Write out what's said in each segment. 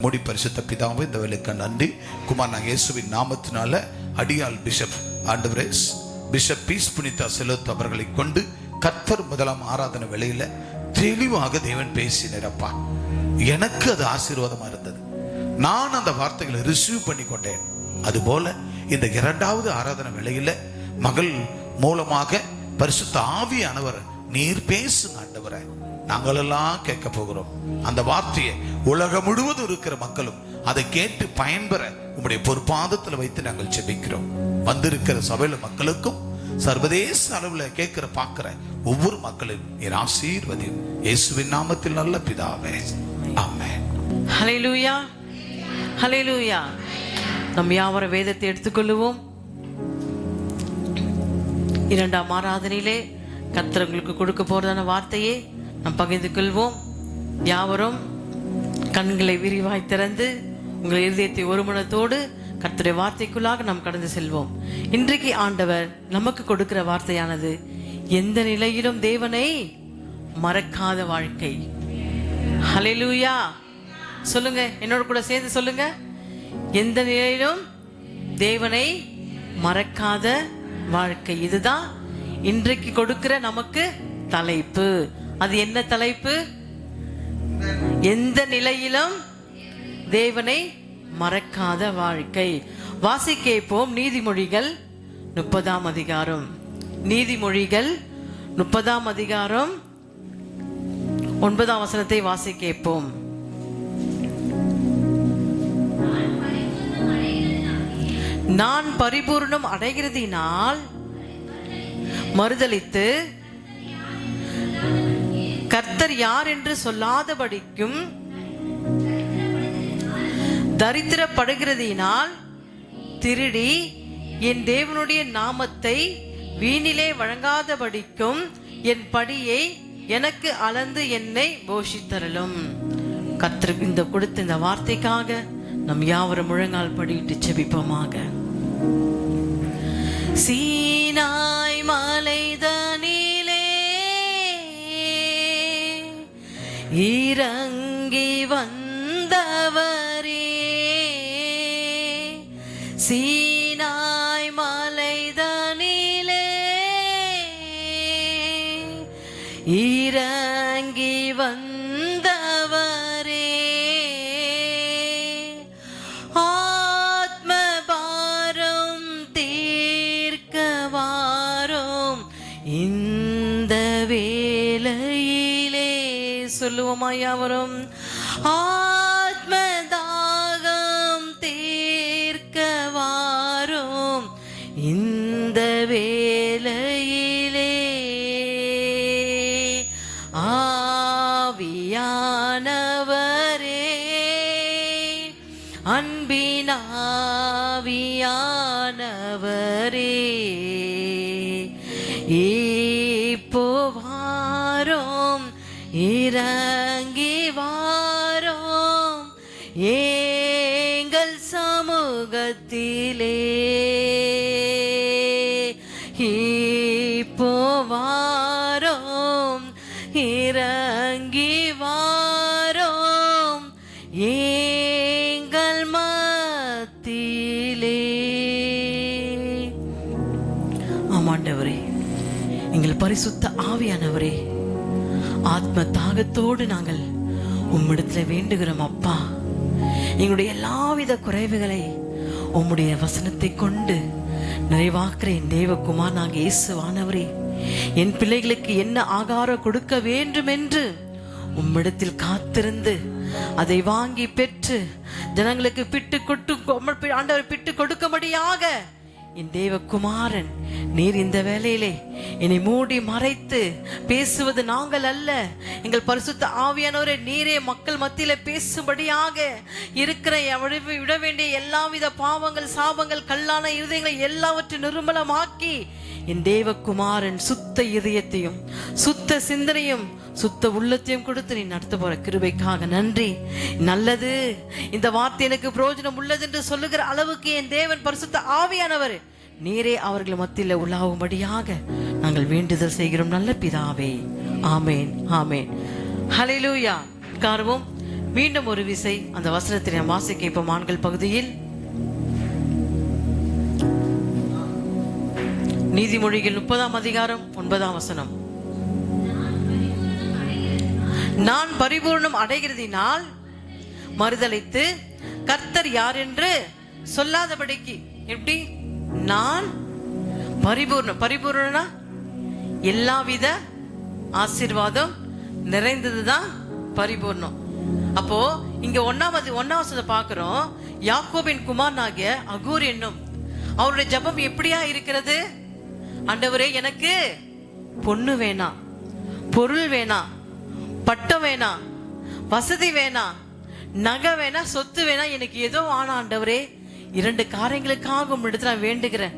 மூடி பரிசுத்த பிதாவே, இந்த வேலைக்கு நன்றி. குமார் நாங்கள் இயேசுவின் நாமத்தினால அடியால் பிஷப் ஆண்டவரே பிஷப் பீஸ் புனிதா செலுத்து அவர்களை கொண்டு கர்த்தர் முதலாம் ஆராதனை வேளையில தெளிவாக தேவன் பேசினப்பா. எனக்கு அது ஆசீர்வாதமா இருந்தது. நான் அந்த வார்த்தைகளை ரிசீவ் பண்ணி கொண்டேன். அதுபோல இந்த இரண்டாவது ஆராதனை வேளையில மகள் மூலமாக பரிசுத்த ஆவியானவர் நீர் பேசுங்க ஆண்டவரே, நாங்களெல்லாம் கேட்க போகிறோம். அந்த வார்த்தையை உலகம் முழுவதும் இருக்கிற மக்களும் அதை கேட்டு பயன்பெற உங்களுடைய பொறுப்பாதத்தில் வைத்து நாங்கள் ஜெபிக்கிறோம். வந்திருக்கிற சபையில மக்களுக்கும் சர்வதேச அளவில் கேட்கிற பார்க்கிற ஒவ்வொரு மக்களையும் நீர் ஆசீர்வதியும். இயேசுவின் நாமத்தில் நல்ல பிதாவே, ஆமென். ஹல்லேலூயா, ஹல்லேலூயா. நம் யாவரும் வேதத்தை எடுத்துக்கொள்ளுவோம். இரண்டாம் ஆராதனையிலே கர்த்தர் உங்களுக்கு கொடுக்க போறதான வார்த்தையை நாம் பகிர்ந்து கொள்வோம். யாவரும் கண்களை விரிவாய் திறந்து உங்கள் இதயத்தை ஒருமனத்தோடு கர்த்தருடைய வார்த்தைக்குள்ளாக நாம் கடந்து செல்வோம். இன்றைக்கு ஆண்டவர் நமக்கு கொடுக்கிற வார்த்தையானது எந்த நிலையிலும் தேவனை மறக்காத வாழ்க்கை. ஹல்லேலூயா சொல்லுங்க, என்னோட கூட சேர்ந்து சொல்லுங்க. எந்த நிலையிலும் தேவனை மறக்காத வாழ்க்கை. இதுதான் இன்றைக்கு கொடுக்கிற நமக்கு தலைப்பு. அது என்ன தலைப்பு? எந்த நிலையிலும் தேவனை மறக்காத வாழ்க்கை. வாசிக்கேப்போம். நீதிமொழிகள் 30ஆம் அதிகாரம். நீதிமொழிகள் 30ஆம் அதிகாரம் 9ஆம் வசனத்தை வாசிக்கேப்போம். நான் பரிபூர்ணம் அடைகிறதினால் மறுதலித்து கர்த்தர் யார் என்று சொல்லாதபடிக்கும் தரித்திரப்படுகிறதினால் திருடி என் தேவனுடைய நாமத்தை வீணிலே வழங்காதபடிக்கும் என் படியை எனக்கு அளந்து என்னை போஷித்தரலும். கர்த்தர் இந்த கொடுத்த இந்த வார்த்தைக்காக நம் யாவரும் முழங்கால் படியிட்டு செபிப்போமாக. சீனாய் மலைதனிலே இறங்கி வந்தவரே, சீனாய் மலைதனிலே இறங்கி வந்தவரே, ஆத்ம பாரம் தீர்க்க வாரும் இந்த வேளையிலே. சொல்லுவோமா யாவரும்? ஆத்ம தாகம் தீர்க்க வாரும் இந்த வேளையிலே, ஆவியானவரே, அன்பினாவியானவரே, இப்போ வாரும் இறங்கி வாரும் எங்கள் சமூகத்திலே, இப்போ வாரும் இறங்கி வாரும் எங்கள் மத்தியிலே. ஆமாண்டவரே, எங்கள் பரிசுத்த ஆவியானவரே, ஆத்ம தாகத்தோடு நாங்கள் உம்மிடத்துல வேண்டுகிறோம் அப்பா. எங்களுடைய எல்லாவித குறைவுகளை உம்முடைய வசனத்தை கொண்டு நிறைவாக்குற என் தேவகுமார் நாங்கள் இயேசுவானவரே, என் பிள்ளைகளுக்கு என்ன ஆகாரம் கொடுக்க வேண்டும் என்று உம்மிடத்தில் காத்திருந்து அதை வாங்கி பெற்று ஜனங்களுக்கு ஆண்டவர் பிட்டு கொடுக்கும்படியாக என் தேவகுமாரன் நீர் இந்த வேளையிலே என்னை மூடி மறைத்து பேசுவது நாங்கள் அல்ல, எங்கள் பரிசுத்த ஆவியானவரே நீரே மக்கள் மத்தியில பேசும்படியாக இருக்கிற விட வேண்டிய எல்லாவித பாவங்கள், சாபங்கள், கல்லான இருதயங்களை எல்லாவற்றையும் நிர்மலமாக்கி என் தேவகுமாரன் சுத்த இதயத்தையும் சுத்த சிந்தனையும் சுத்த உள்ளத்தையும் கொடுத்து நீ நடத்த போற கிருபைக்காக நன்றி. நல்லது, இந்த வார்த்தை எனக்கு பிரயோஜனம் உள்ளது என்று சொல்லுகிற அளவுக்கு என் தேவன் பரிசுத்த ஆவியானவர் நீரே அவர்கள் மத்தியில் உலாவும்படியாக நாங்கள் வேண்டுதல் செய்கிறோம் நல்ல பிதாவே. ஆமேன், ஆமேன். ஹல்லேலூயா. உட்காருவோம். மீண்டும் ஒரு விசை அந்த வசனத்தை நாம் வாசிக்க இப்ப ஆண்கள் பகுதியில் நீதிமொழிகள் 30ஆம் அதிகாரம் 9ஆம் வசனம். நான் பரிபூர்ணம் அடைகிறதினால் மறுதலித்து கர்த்தர் யார் என்று சொல்லாதபடிக்கு. எப்படி? நான் பரிபூர்ணனா எல்லாவித ஆசீர்வாதம் நிறைந்ததுதான் பரிபூர்ணம். அப்போ இங்க ஒன்னாவது பார்க்கிறோம். யாக்கோபின் குமாரனாகிய அகூர் என்னும் அவருடைய ஜெபம் எப்படியா இருக்கிறது? ஆண்டவரே, எனக்கு பொண்ணு வேணாம், பொருள் வேணாம், பட்டம் வேணாம், வசதி வேணாம், நகை வேணாம், சொத்து வேணாம், எனக்கு ஏதோ ஆனா ஆண்டவரே 2 காரியங்களுக்காக உம்மிடத்துல நான் வேண்டுகிறேன்.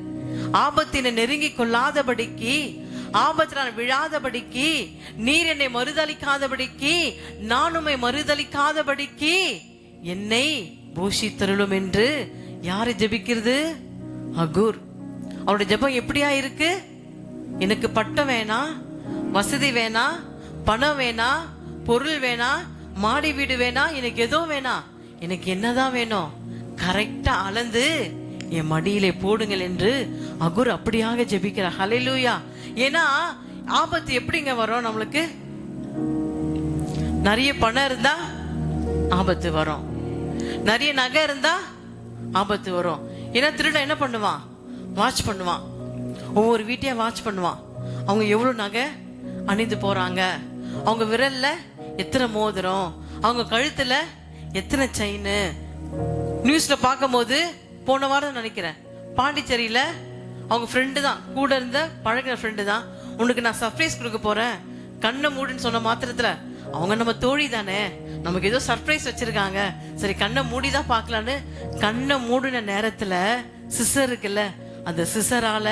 ஆபத்தினை நெருங்கி கொள்ளாதபடிக்கு, ஆபத்து நான் விழாதபடிக்கு, நீர் என்னை மறுதலிக்காதபடிக்கு, நான் உம்மை மறுதலிக்காதபடிக்கு என்னை போஷித்தருளும் என்று யாரை ஜெபிக்கிறது? அகூர். அவருடைய ஜெபம் எப்படியா இருக்கு? எனக்கு பட்டம் வேணாம், வசதி வேணாம், பணம் வேணாம், பொருள் வேணாம், மாடி வீடு வேணாம், எனக்கு ஏதோ வேணாம், எனக்கு என்னதான் வேணும்? கரெக்டா அளந்து என் மடியிலே போடுங்கள் என்று அகூர் அப்படியாக ஜெபிக்கிறார். ஹல்லேலூயா. ஏன்னா ஆபத்து எப்படிங்க வரும்? நம்மளுக்கு நிறைய பணம் இருந்தா ஆபத்து வரும், நிறைய நகை இருந்தா ஆபத்து வரும். ஏன்னா திருடன் என்ன பண்ணுவான்? வாட்ச் பண்ணுவான். ஒவ்வொரு வீட்டையா வாட்ச் பண்ணுவான். அவங்க எவ்வளவு நகை அணிந்து போறாங்க, அவங்க விரல்ல எத்தனை மோதிரம், அவங்க கழுத்துல எத்தனை செயின். நியூஸ்ல பார்க்கும் போது போன வாரம் நினைக்கிறேன், பாண்டிச்சேரியில அவங்க ஃப்ரெண்டு தான், கூட இருந்த பழகிற ஃப்ரெண்டு தான், உனக்கு நான் சர்ப்ரைஸ் கொடுக்க போறேன், கண்ணை மூடுன்னு சொன்ன மாத்திரத்துல, அவங்க நம்ம தோழி தானே, நமக்கு ஏதோ சர்ப்ரைஸ் வச்சிருக்காங்க, சரி கண்ணை மூடிதான் பார்க்கலான்னு கண்ணை மூடின நேரத்துல சிசர் இருக்குல்ல, அந்த சிசரால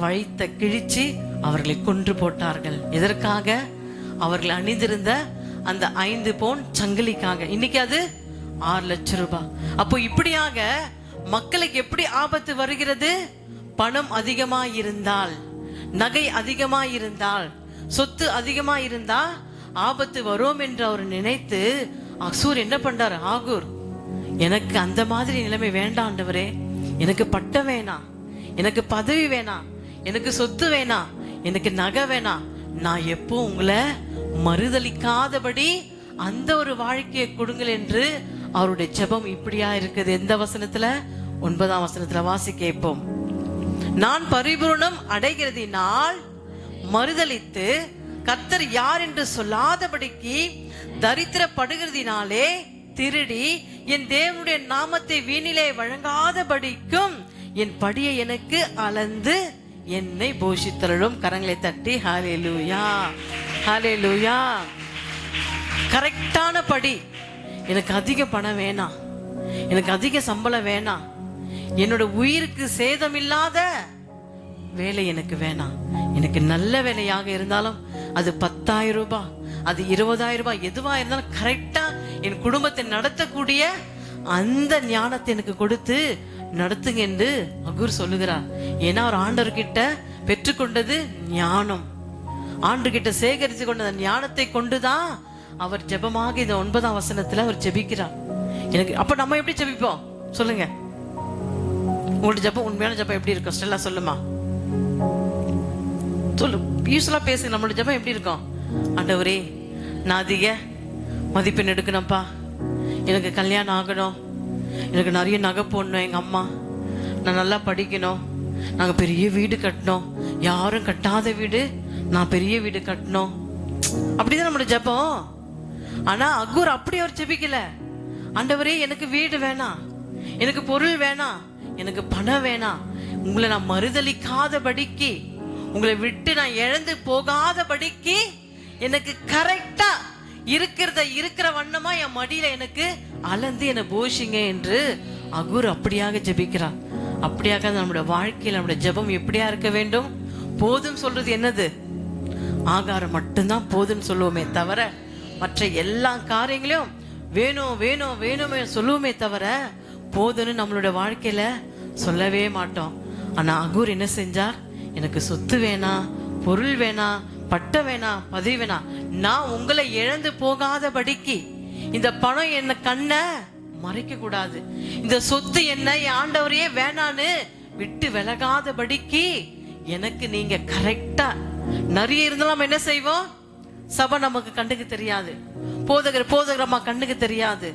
வழித்த கிழிச்சு அவர்களை கொன்று போட்டார்கள். எதற்காக? அவர்கள் அணிந்திருந்த அந்த 5 பவுன் சங்கிலிக்காக. இன்னைக்கு அது 6 லட்சம் ரூபாய். அப்போ இப்படியாக மக்களுக்கு எப்படி ஆபத்து வருகிறது? பணம் அதிகமா இருந்தால், நகை அதிகமா இருந்தால், சொத்து அதிகமா இருந்தா ஆபத்து வரும் என்று அவர் நினைத்து அசூர் என்ன பண்றாரு? ஆகூர், எனக்கு அந்த மாதிரி நிலைமை வேண்டாம் ஆண்டவரே, எனக்கு பட்டம் வேணாம், எனக்கு பதவி வேணாம், எனக்கு சொத்து வேணாம், எனக்கு நகை வேணாம், நான் எப்போ உங்களை மறுதலிக்காதபடி அந்த ஒரு வாழ்க்கையை கொடுங்கள் என்று அவருடைய ஜெபம் இப்படியா இருக்குது. எந்த வசனத்துல? 9ஆம் வசனத்துல வாசிக்க கேட்போம். நான் பரிபூர்ணம் அடைகிறதினால் மறுதலித்து கர்த்தர் யார் என்று சொல்லாதபடிக்கு தரித்திரப்படுகிறதினாலே திருடி என் தேவனுடைய நாமத்தை வீணிலே வழங்காதபடிக்கும் என் படியை எனக்கு அளந்து என்னை போஷித்தருளும். கரங்களை தட்டி ஹல்லேலூயா, ஹல்லேலூயா. கரெக்டான படி. எனக்கு அதிக பணம் வேணாம், எனக்கு அதிக சம்பளம் வேணாம், என்னோட உயிருக்கு சேதம் இல்லாத வேலை எனக்கு வேணாம், எனக்கு நல்ல வேலையாக இருந்தாலும் அது 10,000 ரூபாய், அது 20,000 ரூபாய், எதுவா இருந்தாலும் கரெக்டா என் குடும்பத்தை நடத்தக்கூடிய அந்த ஞானத்தை எனக்கு கொடுத்து நடத்துங்க என்று அகூர் சொல்லுகிறார். ஏன்னா அவர் ஆண்டவர்கிட்ட பெற்றுக்கொண்டது ஞானம், ஆண்டவர்கிட்ட சேகரித்து கொண்ட ஞானத்தை கொண்டுதான் அவர் ஜெபமாக இந்த 9ஆம் வசனத்துல அவர் ஜெபிக்கிறார். எனக்கு அப்ப நம்ம எப்படி ஜெபிப்போம் சொல்லுங்க? உங்களோட ஜெபம், உண்மையான ஜெபம் எப்படி இருக்கும்? ஸ்டெல்லா சொல்லுமா, சொல்லு. யூஸ்வலா பேசுங்க. நம்மளோட ஜெபம் எப்படி இருக்கும்? ஆண்டவரே, நான் அதிக மதிப்பெண் எடுக்கணும்ப்பா, எனக்கு கல்யாணம் ஆகணும், எனக்கு நிறைய நகை போடணும், எங்க அம்மா, நான் நல்லா படிக்கணும், நாங்க பெரிய வீடு கட்டணும், யாரும் கட்டாத வீடு, நான் பெரிய வீடு கட்டணும். அப்படிதான் நம்மளோட ஜெபம். ஆனா அகூர் அப்படி அவர் ஜெபிக்கல. ஆண்டவரே, எனக்கு வீடு வேணாம், எனக்கு பொருள் வேணாம், எனக்கு பணம் வேணாம், உங்களை நான் மறுதலிக்காதபடிக்கு, உங்களை விட்டு நான் இழந்து போகாதபடிக்கு எனக்கு கரெக்டா இருக்கிற வண்ணமா என் மடியில எனக்கு அளந்து என்னை போஷிங்க என்று அகூர் அப்படியாக ஜெபிக்கிறார். அப்படியாக நம்முடைய வாழ்க்கையில் நம்முடைய ஜெபம் எப்படியா இருக்க வேண்டும்? போதும் சொல்றது என்னது? ஆகாரம் மட்டும்தான் போதும்னு சொல்லுவோமே தவிர, மற்ற எல்லா காரியங்களையும் வேணும் வேணும் வேணும் சொல்லுவோமே தவிர போதும்னு நம்மளுடைய வாழ்க்கையில சொல்லவே மாட்டோம். ஆனா அகூர் என்ன செஞ்சார்? எனக்கு சொத்து வேணாம், பொருள் வேணாம், பட்டம் வேணாம், பதவி வேணாம், நான் உங்களை இழந்து போகாதபடிக்கு, இந்த பணம் என்ன கண்ணை மறைக்க கூடாது. இந்த சொத்து என்ன என் ஆண்டவரையே வேணான்னு விட்டு விலகாதபடிக்கு எனக்கு நீங்க கரெக்டா. நிறைய இருந்தாலும் நம்ம என்ன செய்வோம்? சபை நமக்கு கண்ணுக்கு தெரியாது, போதகரம்மா கண்ணுக்கு தெரியாது,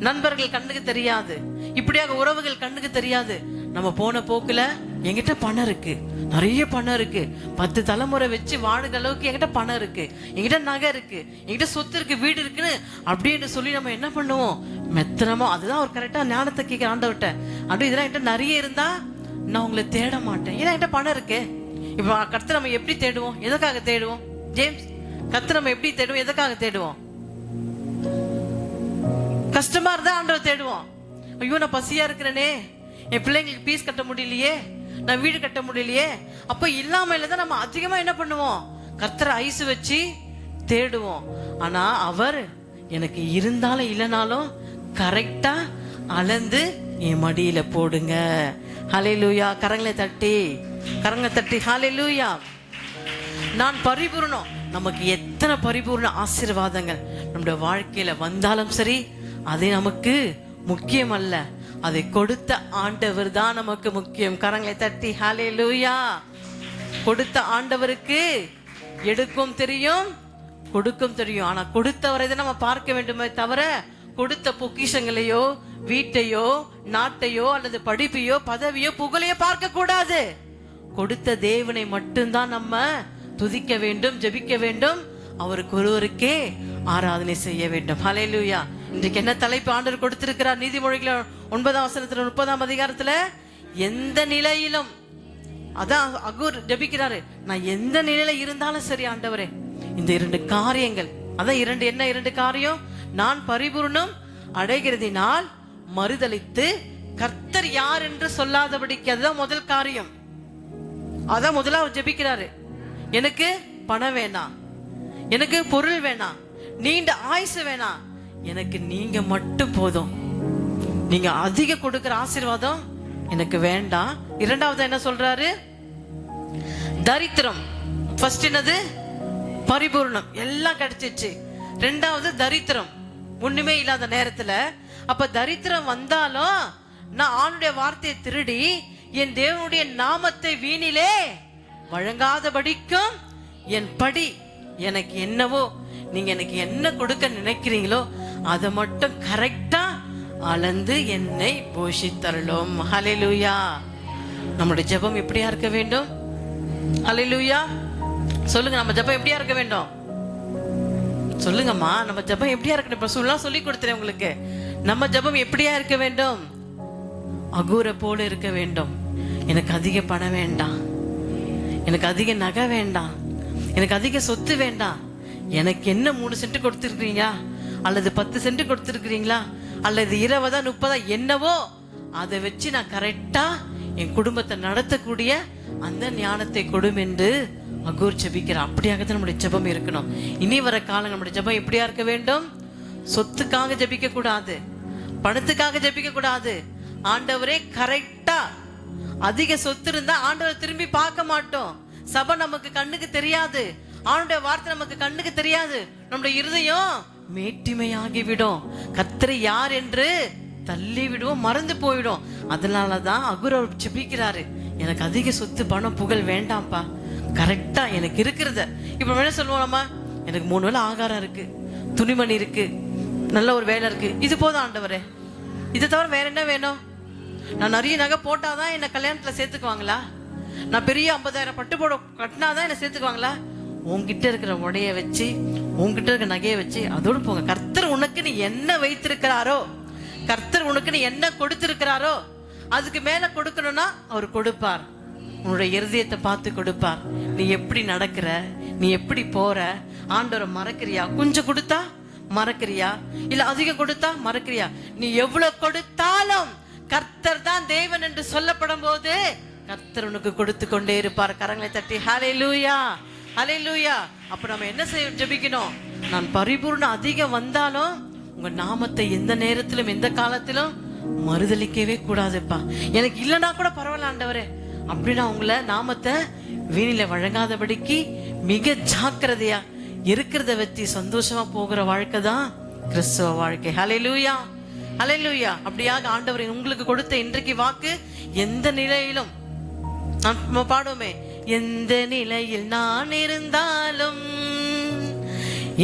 நண்பர்கள் கண்ணுக்கு தெரியாது, இப்படியாக உறவுகள் கண்ணுக்கு தெரியாது. நம்ம போன போக்குல என்கிட்ட பணம் இருக்கு, நிறைய பணம் இருக்கு, 10 தலைமுறை வச்சு வாழுகிற அளவுக்கு என்கிட்ட பணம் இருக்கு, என்கிட்ட நகை இருக்கு, என்கிட்ட சொத்து இருக்கு, வீடு இருக்குன்னு அப்படின்னு சொல்லி நம்ம என்ன பண்ணுவோம்? மெத்தனமோ. அதுதான் ஒரு கரெக்டா ஞானத்தை கேட்க ஆண்டவர்கிட்ட. அப்படி இதெல்லாம் என்கிட்ட நிறைய இருந்தா நான் உங்களை தேட மாட்டேன், ஏன்னா என்கிட்ட பணம் இருக்கு. இப்ப கர்த்தரை நம்ம எப்படி தேடுவோம்? எதுக்காக தேடுவோம் ஜேம்ஸ்? கர்த்தரை நம்ம எப்படி தேடுவோம்? எதுக்காக தேடுவோம்? கஷ்டமா இருந்தா ஆண்டவர் தேடுவோம். ஐயோ நான் பசியா இருக்கிறேனே, என் பிள்ளைங்களுக்கு பீஸ் கட்ட முடியலையே, நான் வீடு கட்ட முடியலையே. அப்ப இல்லாம தான் நம்ம அதிகமா என்ன பண்ணுவோம்? கர்த்தரை ஐஸ் வச்சு தேடுவோம். ஆனா அவர் எனக்கு இருந்தாலும் இல்லைனாலும் கரெக்டா அளந்து என் மடியில போடுங்க. ஹல்லேலூயா. கரங்களை தட்டி ஹல்லேலூயா. நான் பரிபூர்ணம். நமக்கு எத்தனை பரிபூர்ண ஆசீர்வாதங்கள் நம்முடைய வாழ்க்கையில வந்தாலும் சரி, அது நமக்கு முக்கியம் அல்ல, அதை கொடுத்த ஆண்டவர் தான் நமக்கு முக்கியம். கரங்களை தட்டி ஹல்லேலூயா. கொடுத்த ஆண்டவருக்கு எடுக்கும் தெரியும், கொடுக்கும் தெரியும். ஆனா கொடுத்தவரை தான் நம்ம பார்க்க வேண்டுமே தவிர கொடுத்த பொக்கிஷங்களையோ வீட்டையோ நாட்டையோ அல்லது படிப்பையோ பதவியோ புகழையோ பார்க்க கூடாது. கொடுத்த தேவனை மட்டும்தான் நம்ம துதிக்க வேண்டும், ஜெபிக்க வேண்டும், அவருக்கு ஒருவருக்கே ஆராதனை செய்ய வேண்டும். ஹல்லேலூயா. இன்றைக்கு என்ன தலைப்பு ஆண்டவர் கொடுத்திருக்கிறார்? நீதிமொழிகள் 9:30 அதிகாரத்துல எந்த நிலையிலும், அதான் அகூர் ஜெபிக்கிறாரு, நான் எந்த நிலையில இருந்தாலும் சரி ஆண்டவரே, இந்த 2 காரியங்கள், அதான் என்ன 2 காரியம்? நான் பரிபூர்ணம் அடைகிறதினால் மறுதலித்து கர்த்தர் யார் என்று சொல்லாதபடிக்கு. அதுதான் முதல் காரியம். அதான் முதலாவது ஜெபிக்கிறாரு. எனக்கு பணம் வேணாம், எனக்கு பொருள் வேணாம், நீண்ட ஆயுசு வேணாம், எனக்கு நீங்க மட்டும் போதும். நீங்க அதிக கொடுக்கிற ஆசீர்வாதம் எனக்கு வேண்டாம். இரண்டாவது என்ன சொல்றாரு? தரித்திரம். ஃபர்ஸ்ட் என்னது? பரிபூர்ணம், எல்லாம் கிடைச்சிச்சு. ரெண்டாவது தரித்திரம், ஒண்ணுமே இல்லாத நேரத்துல. அப்ப தரித்திரம் வந்தாலும் நான் ஆணுடைய வார்த்தையை திருடி என் தேவனுடைய நாமத்தை வீணிலே வழங்காதபடிக்கும் என் படி எனக்கு என்னவோ, நீங்க எனக்கு என்ன கொடுக்க நினைக்கிறீங்களோ அதை மட்டும் கரெக்டா அளந்து என்னை போஷித்தருளும். ஹல்லேலூயா. நம்முடைய ஜெபம் எப்படியா இருக்க வேண்டும்? ஹல்லேலூயா. சொல்லுங்க, நம்ம ஜெபம் எப்படியா இருக்க வேண்டும்? சொல்லுங்கம்மா, நம்ம ஜெபம் எப்படியா இருக்கணும்? இப்ப சொல்லி கொடுத்துறேன் உங்களுக்கு. நம்ம ஜெபம் எப்படியா இருக்க வேண்டும்? அகூரை போல இருக்க வேண்டும். எனக்கு அதிக பணம் வேண்டாம், எனக்கு அதிக நகை வேண்டாம், எனக்கு அதிக சொத்து வேண்டாம். எனக்கு என்ன 3 சென்ட் கொடுத்துருக்கீங்களா, அல்லது 10 சென்ட் கொடுத்துருக்கீங்களா, அல்லது 20 30 என்னவோ அதை வச்சு நான் கரெக்டா என் குடும்பத்தை நடத்தக்கூடிய அந்த ஞானத்தை கொடும் என்று அகூர் ஜெபிக்கிறார். அப்படியாகத்தான் நம்முடைய ஜெபம் இருக்கணும். இனி வர காலம் நம்முடைய ஜெபம் எப்படியா இருக்க வேண்டும்? சொத்துக்காக ஜெபிக்க கூடாது, பணத்துக்காக ஜெபிக்க கூடாது. ஆண்டவரே கரெக்டா. அதிக சொத்து இருந்தா ஆண்டவர் திரும்பி பார்க்க மாட்டோம். சபை நமக்கு கண்ணுக்கு தெரியாது, ஆண்டவருடைய வார்த்தை நமக்கு கண்ணுக்கு தெரியாது. நம்முடைய இருதயம் மேட்டிமையாகிவிடும், கர்த்தர் யார் என்று தள்ளி விடுவோம், மறந்து போயிடும். அதனாலதான் அகூர் ஜெபிக்கிறாரு, எனக்கு அதிக சொத்து பணம் புகழ் வேண்டாம்ப்பா, கரெக்டா எனக்கு இருக்கிறத. இப்ப என்ன சொல்லுவோம் நம்ம? எனக்கு 3 வேளை ஆகாரம் இருக்கு, துணிமணி இருக்கு, நல்ல ஒரு வேலை இருக்கு, இது போதும் ஆண்டவரே, இதை தவிர வேற என்ன வேணும்? நான் நிறைய நகை போட்டாதான் என்ன கல்யாணத்துல சேர்த்துக்குவாங்களா? நான் பெரிய 50,000 பட்டு போட கட்டினாதான் என்ன சேர்த்துக்குவாங்களா? உன்கிட்ட இருக்கிற உடைய வச்சு, உன்கிட்ட இருக்கிற நகையை வச்சு அதோடு போங்க. கர்த்தர் உனக்கு நீ என்ன வைத்திருக்கிறாரோ, கர்த்தர் உனக்கு நீ என்ன கொடுத்திருக்கிறாரோ அதுக்கு மேல கொடுக்கணும்னா அவர் கொடுப்பார். உன்னுடைய இருதயத்தை பார்த்து கொடுப்பார். நீ எப்படி நடக்கிற, நீ எப்படி போற, ஆண்டவரை மறக்கிறியா? கொஞ்சம் கொடுத்தா மறக்கிறியா, இல்ல அதிகம் கொடுத்தா மறக்கிறியா? நீ எவ்வளவு கொடுத்தாலும் கர்த்தர் தான் தேவன் என்று சொல்லப்படும் போது கர்த்தர் உனக்கு கொடுத்து கொண்டே இருப்பார். கரங்களை தட்டி ஹல்லேலூயா, ஹல்லேலூயா. அப்ப நம்ம என்ன செய்ய ஜெபிக்கணும்? நான் பரிபூர்ண அதிகம் வந்தாலும் உங்க நாமத்தை எந்த நேரத்திலும் எந்த காலத்திலும் மறுதலிக்கவே கூடாதுப்பா. எனக்கு இல்லைன்னா கூட பரவாயில்ல ஆண்டவரே, அப்படின்னா உங்களை நாமத்தை வீணில வழங்காதபடிக்கு மிக ஜாக்கிரதையா இருக்கிறத வச்சு சந்தோஷமா போகிற வாழ்க்கை தான் கிறிஸ்துவ வாழ்க்கை. ஹல்லேலூயா, ஹல்லேலூயா. அப்படியாக ஆண்டவர் உங்களுக்கு கொடுத்த இன்றைக்கு வாக்கு, எந்த நிலையிலும் நம்ம பாடுவோமே, எந்த நிலையில் நான் இருந்தாலும்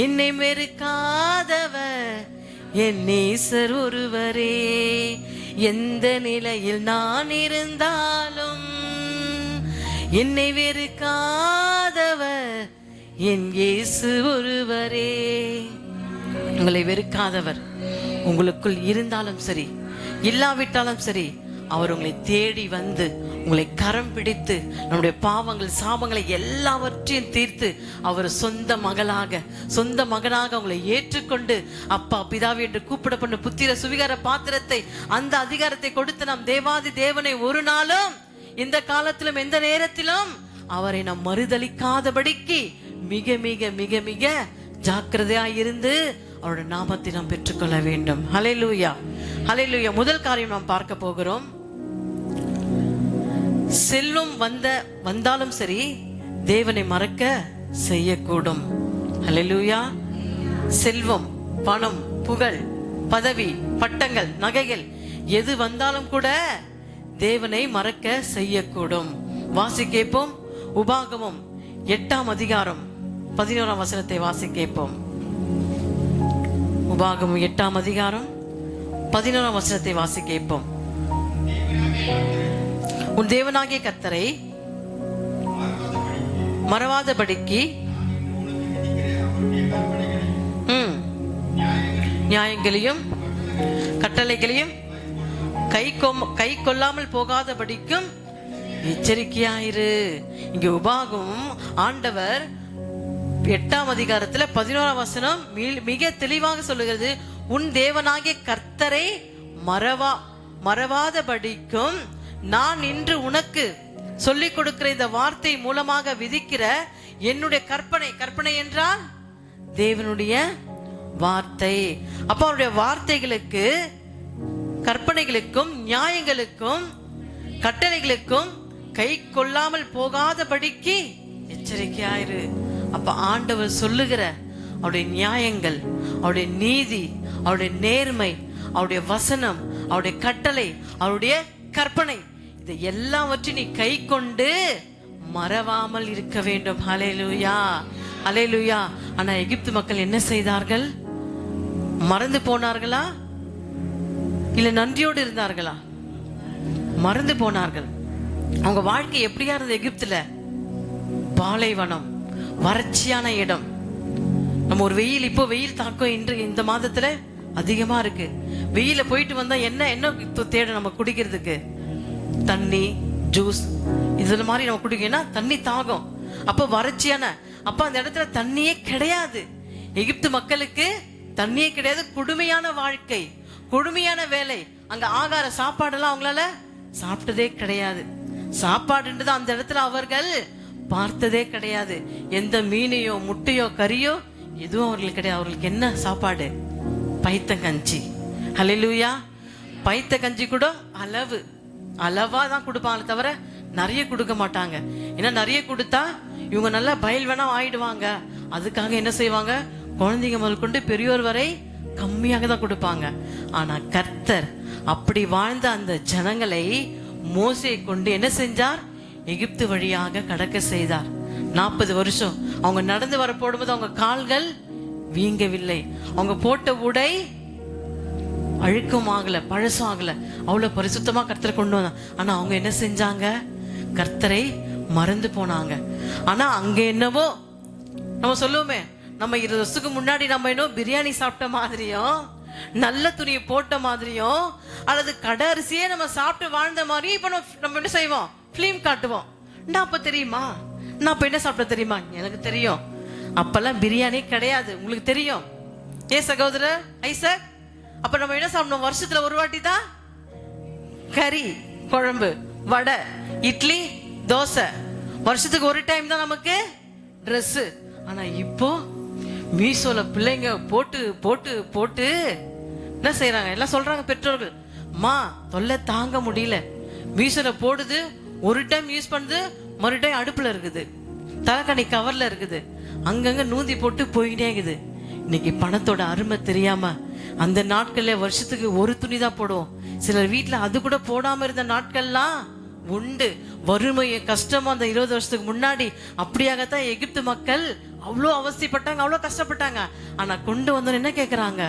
என்னை மெருக்காதவர் என் நேசர் ஒருவரே. எந்த நிலையில் நான் இருந்தாலும் என்னை வெறுக்காதவர் என் இயேசு ஒருவரே. உங்களை வெறுக்காதவர் உங்களுக்குள் இருந்தாலும் சரி, இல்லாவிட்டாலும் சரி, அவர் உங்களை தேடி வந்து உங்களை கரம் பிடித்து நம்முடைய பாவங்கள் சாபங்களை எல்லாவற்றையும் தீர்த்து அவர் சொந்த மகனாக உங்களை ஏற்றுக்கொண்டு அப்பா பிதாவே என்று கூப்பிடப்பட்ட புத்திர சுவிகார பாத்திரத்தை, அந்த அதிகாரத்தை கொடுத்து நாம் தேவாதி தேவனை ஒரு நாளும் இந்த காலத்திலும் எந்த நேரத்திலும் அவரை நாம் மறுதலிக்காதபடிக்கு மிக மிக மிக மிக ஜாக்கிரதையாய் இருந்து அவருடைய நாமத்தை நாம் பெற்றுக்கொள்ள வேண்டும். ஹல்லேலூயா, ஹல்லேலூயா. முதல் காரியம் நாம் பார்க்க போகிறோம். செல்வம் வந்தாலும் சரி தேவனை மறக்க செய்யக்கூடும். ஹல்லேலூயா. செல்வம், பணம், புகழ், பதவி, பட்டங்கள், நகைகள் எது வந்தாலும் கூட தேவனை மறக்க செய்யக்கூடும். வாசிக்கேப்போம். உபாகமம் 8ஆம் அதிகாரம் 11ஆம் வசனத்தை வாசிக்கேப்போம். உபாகமம் 8ஆம் அதிகாரம் 11ஆம் வசனத்தை வாசிக்கேப்போம். உன் தேவனாகிய கர்த்தரை மறவாதபடிக்கு நியாயங்களையும் கட்டளைகளையும் கை கொள்ளாமல் போகாதபடிக்கும் எச்சரிக்கையாயிரு. இங்க உபாகமம் ஆண்டவர் 8ஆம் அதிகாரத்துல 11ஆம் வசனம் மிக தெளிவாக சொல்லுகிறது. உன் தேவனாகிய கர்த்தரை மறவாதபடிக்கும் நான் இன்று உனக்கு சொல்லிக் கொடுக்கிற இந்த வார்த்தை மூலமாக விதிக்கிற என்னுடைய கற்பனை என்றால் தேவனுடைய வார்த்தை. அப்ப அவருடைய வார்த்தைகளுக்கு, கற்பனைகளுக்கும், நியாயங்களுக்கும், கட்டளைகளுக்கும் கை கொள்ளாமல் போகாதபடிக்கு எச்சரிக்கையாயிரு. அப்ப ஆண்டவர் சொல்லுகிற அவருடைய நியாயங்கள், அவருடைய நீதி, அவருடைய நேர்மை, அவருடைய வசனம், அவருடைய கட்டளை, அவருடைய கற்பனை, இதை எல்லாவற்றையும் நீ கை கொண்டு மறவாமல் இருக்க வேண்டும். ஹல்லேலூயா, ஹல்லேலூயா. ஆனா எகிப்து மக்கள் என்ன செய்தார்கள்? மறந்து போனார்களா இல்ல நன்றியோடு இருந்தார்களா? மறந்து போனார்கள். அவங்க வாழ்க்கை எப்படியா இருந்தது? எகிப்துல பாலைவனம், வறட்சியான இடம். நம்ம ஒரு இப்போ வெயில் தாக்கம் இன்று இந்த மாதத்துல அதிகமா இருக்கு. வெயில போயிட்டு வந்தா என்ன தேட நம்ம குடிக்கிறதுக்கு? தண்ணி, ஜூஸ், இதுல மாதிரி நம்ம குடிக்கணும். தண்ணி தாகம். அப்ப வறட்சியான, அப்ப அந்த இடத்துல தண்ணியே கிடையாது. எகிப்து மக்களுக்கு தண்ணியே கிடையாது. கொடுமையான வாழ்க்கை, கொடுமையான வேலை. அங்க ஆகார சாப்பாடெல்லாம் அவங்களால சாப்பிட்டதே கிடையாது. சாப்பாடுன்றது அந்த இடத்துல அவர்கள் பார்த்ததே கிடையாது. எந்த மீனையோ முட்டையோ கறியோ எதுவும் அவர்களுக்கு கிடையாது. அவர்களுக்கு என்ன சாப்பாடு? பைத்தங்கஞ்சி. ஹல்லேலூயா. பைத்தங்கஞ்சி கூட அளவா தான் கொடுப்பாங்களே தவிர நிறைய கொடுக்க மாட்டாங்க. ஏன்னா நிறைய கொடுத்தா இவங்க நல்லா பயல் வேணா ஆயிடுவாங்க. அதுக்காக என்ன செய்வாங்க? குழந்தைங்க முதல் கொண்டு பெரியோர் வரை கம்மியாக தான் கொடுப்பாங்க. ஆனா கர்த்தர் அப்படி வாழ்ந்த அந்த ஜனங்களை மோசே கொண்டு என்ன செஞ்சார்? எகிப்து வழியாக கடக்க செய்தார். 40 வருஷம் அவங்க நடந்து வர போடும்போது அவங்க கால்கள் வீங்கவில்லை. அவங்க போட்ட உடை அழுக்கும் ஆகல, பழசும் ஆகல. அவ்வளவு பரிசுத்தமா கர்த்தரை கொண்டு வந்தாங்க. ஆனா அவங்க என்ன செஞ்சாங்க? கர்த்தரை மறந்து போனாங்க. ஆனா அங்க என்னவோ நம்ம சொல்லுவோமே, நம்ம 20 வருஷத்துக்கு முன்னாடி நம்ம என்ன பிரியாணி சாப்பிட்ட மாதிரியும், நல்ல துணியை போட்ட மாதிரியும், அல்லது கடை அரிசியே நம்ம சாப்பிட்டு வாழ்ந்த மாதிரியும் இப்ப நம்ம என்ன செய்வோம்? பிலிம் காட்டுவோம். நான் அப்ப தெரியுமா? நான் அப்ப என்ன சாப்பிட்ட தெரியுமா? எனக்கு தெரியும். அப்பெல்லாம் பிரியாணி கிடையாது, உங்களுக்கு தெரியும். ஏ சகோதரர் ஐசக், அப்ப நம்ம என்ன சாப்பிடணும்? வருஷத்துல ஒரு வாட்டி தான் கறி குழம்பு, வடை, இட்லி, தோசை. வருஷத்துக்கு ஒரு டைம் தான் நமக்கு ட்ரெஸ். ஆனா இப்போ மீசோல பிள்ளைங்க போட்டு போட்டு போட்டு என்ன செய்யறாங்க? எல்லாம் சொல்றாங்க பெற்றோர்கள், அம்மா தொல்லை தாங்க முடியல. மீசோல போடுது, ஒரு டைம் யூஸ் பண்ணுது, மறு டைம் அடுப்புல இருக்குது, தலைக்கணி கவர்ல இருக்குது, அங்கங்க நூந்தி போட்டு போயிட்டே இருக்குது. இன்னைக்கு பணத்தோட அருமை தெரியாம அந்த நாட்கள்ல வருஷத்துக்கு ஒரு துணி தான் போடுவோம். சிலர் வீட்டுல அது கூட போடாம இருந்த நாட்கள்லாம் உண்டு. வறுமையை கஷ்டமா அந்த 20 வருஷத்துக்கு முன்னாடி அப்படியாகத்தான் எகிப்து மக்கள் அவ்வளோ அவஸ்தைப்பட்டாங்க, அவ்வளோ கஷ்டப்பட்டாங்க. ஆனா கொண்டு வந்தோன்னு என்ன கேட்கறாங்க?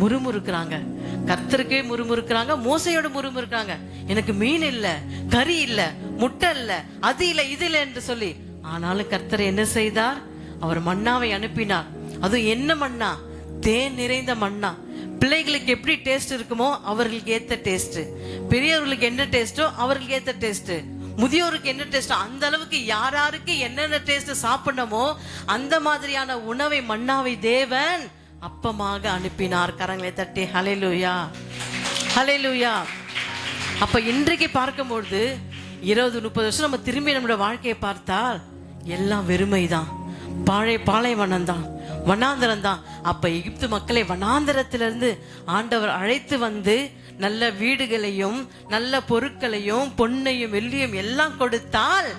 முறுமுறுக்கிறாங்க. கர்த்தருக்கே முறுமுறுக்கிறாங்க, மோசையோட முறுமுறுக்கிறாங்க. எனக்கு மீன் இல்ல, கறி இல்ல, முட்டை இல்ல, அது இல்ல, இது இல்ல என்று சொல்லி. ஆனாலும் கர்த்தர் என்ன செய்தார்? அவர் மன்னாவை அனுப்பினார். அதுவும் என்ன மன்னா? தேன் நிறைந்த மன்னா. பிள்ளைகளுக்கு எப்படி டேஸ்ட் இருக்குமோ அவர்களுக்கு ஏத்த டேஸ்ட், பெரியவர்களுக்கு என்ன டேஸ்டோ அவர்களுக்கு ஏத்த டேஸ்ட், முதியோருக்கு என்ன டேஸ்டோ அந்த அளவுக்கு யாராருக்கு என்னென்ன டேஸ்ட் சாப்பிடணுமோ அந்த மாதிரியான உணவை மன்னாவை தேவன் அப்பமாக அனுப்பினார். கரங்களை தட்டி ஹல்லேலூயா, ஹல்லேலூயா. அப்ப இன்றைக்கு பார்க்கும்பொழுது 20-30 வருஷம் நம்ம திரும்பி நம்மளோட வாழ்க்கையை பார்த்தால் எல்லாம் வெறுமைதான், பாலைவனம் தான், வனாந்தரம் தான். அப்ப எகிப்து மக்களை வனாந்தரத்திலிருந்து ஆண்டவர் அழைத்து வந்து நல்ல வீடுகளையும் நல்ல பொருட்களையும் பொன்னையும் வெள்ளியும் எல்லாம் கொடுத்தால்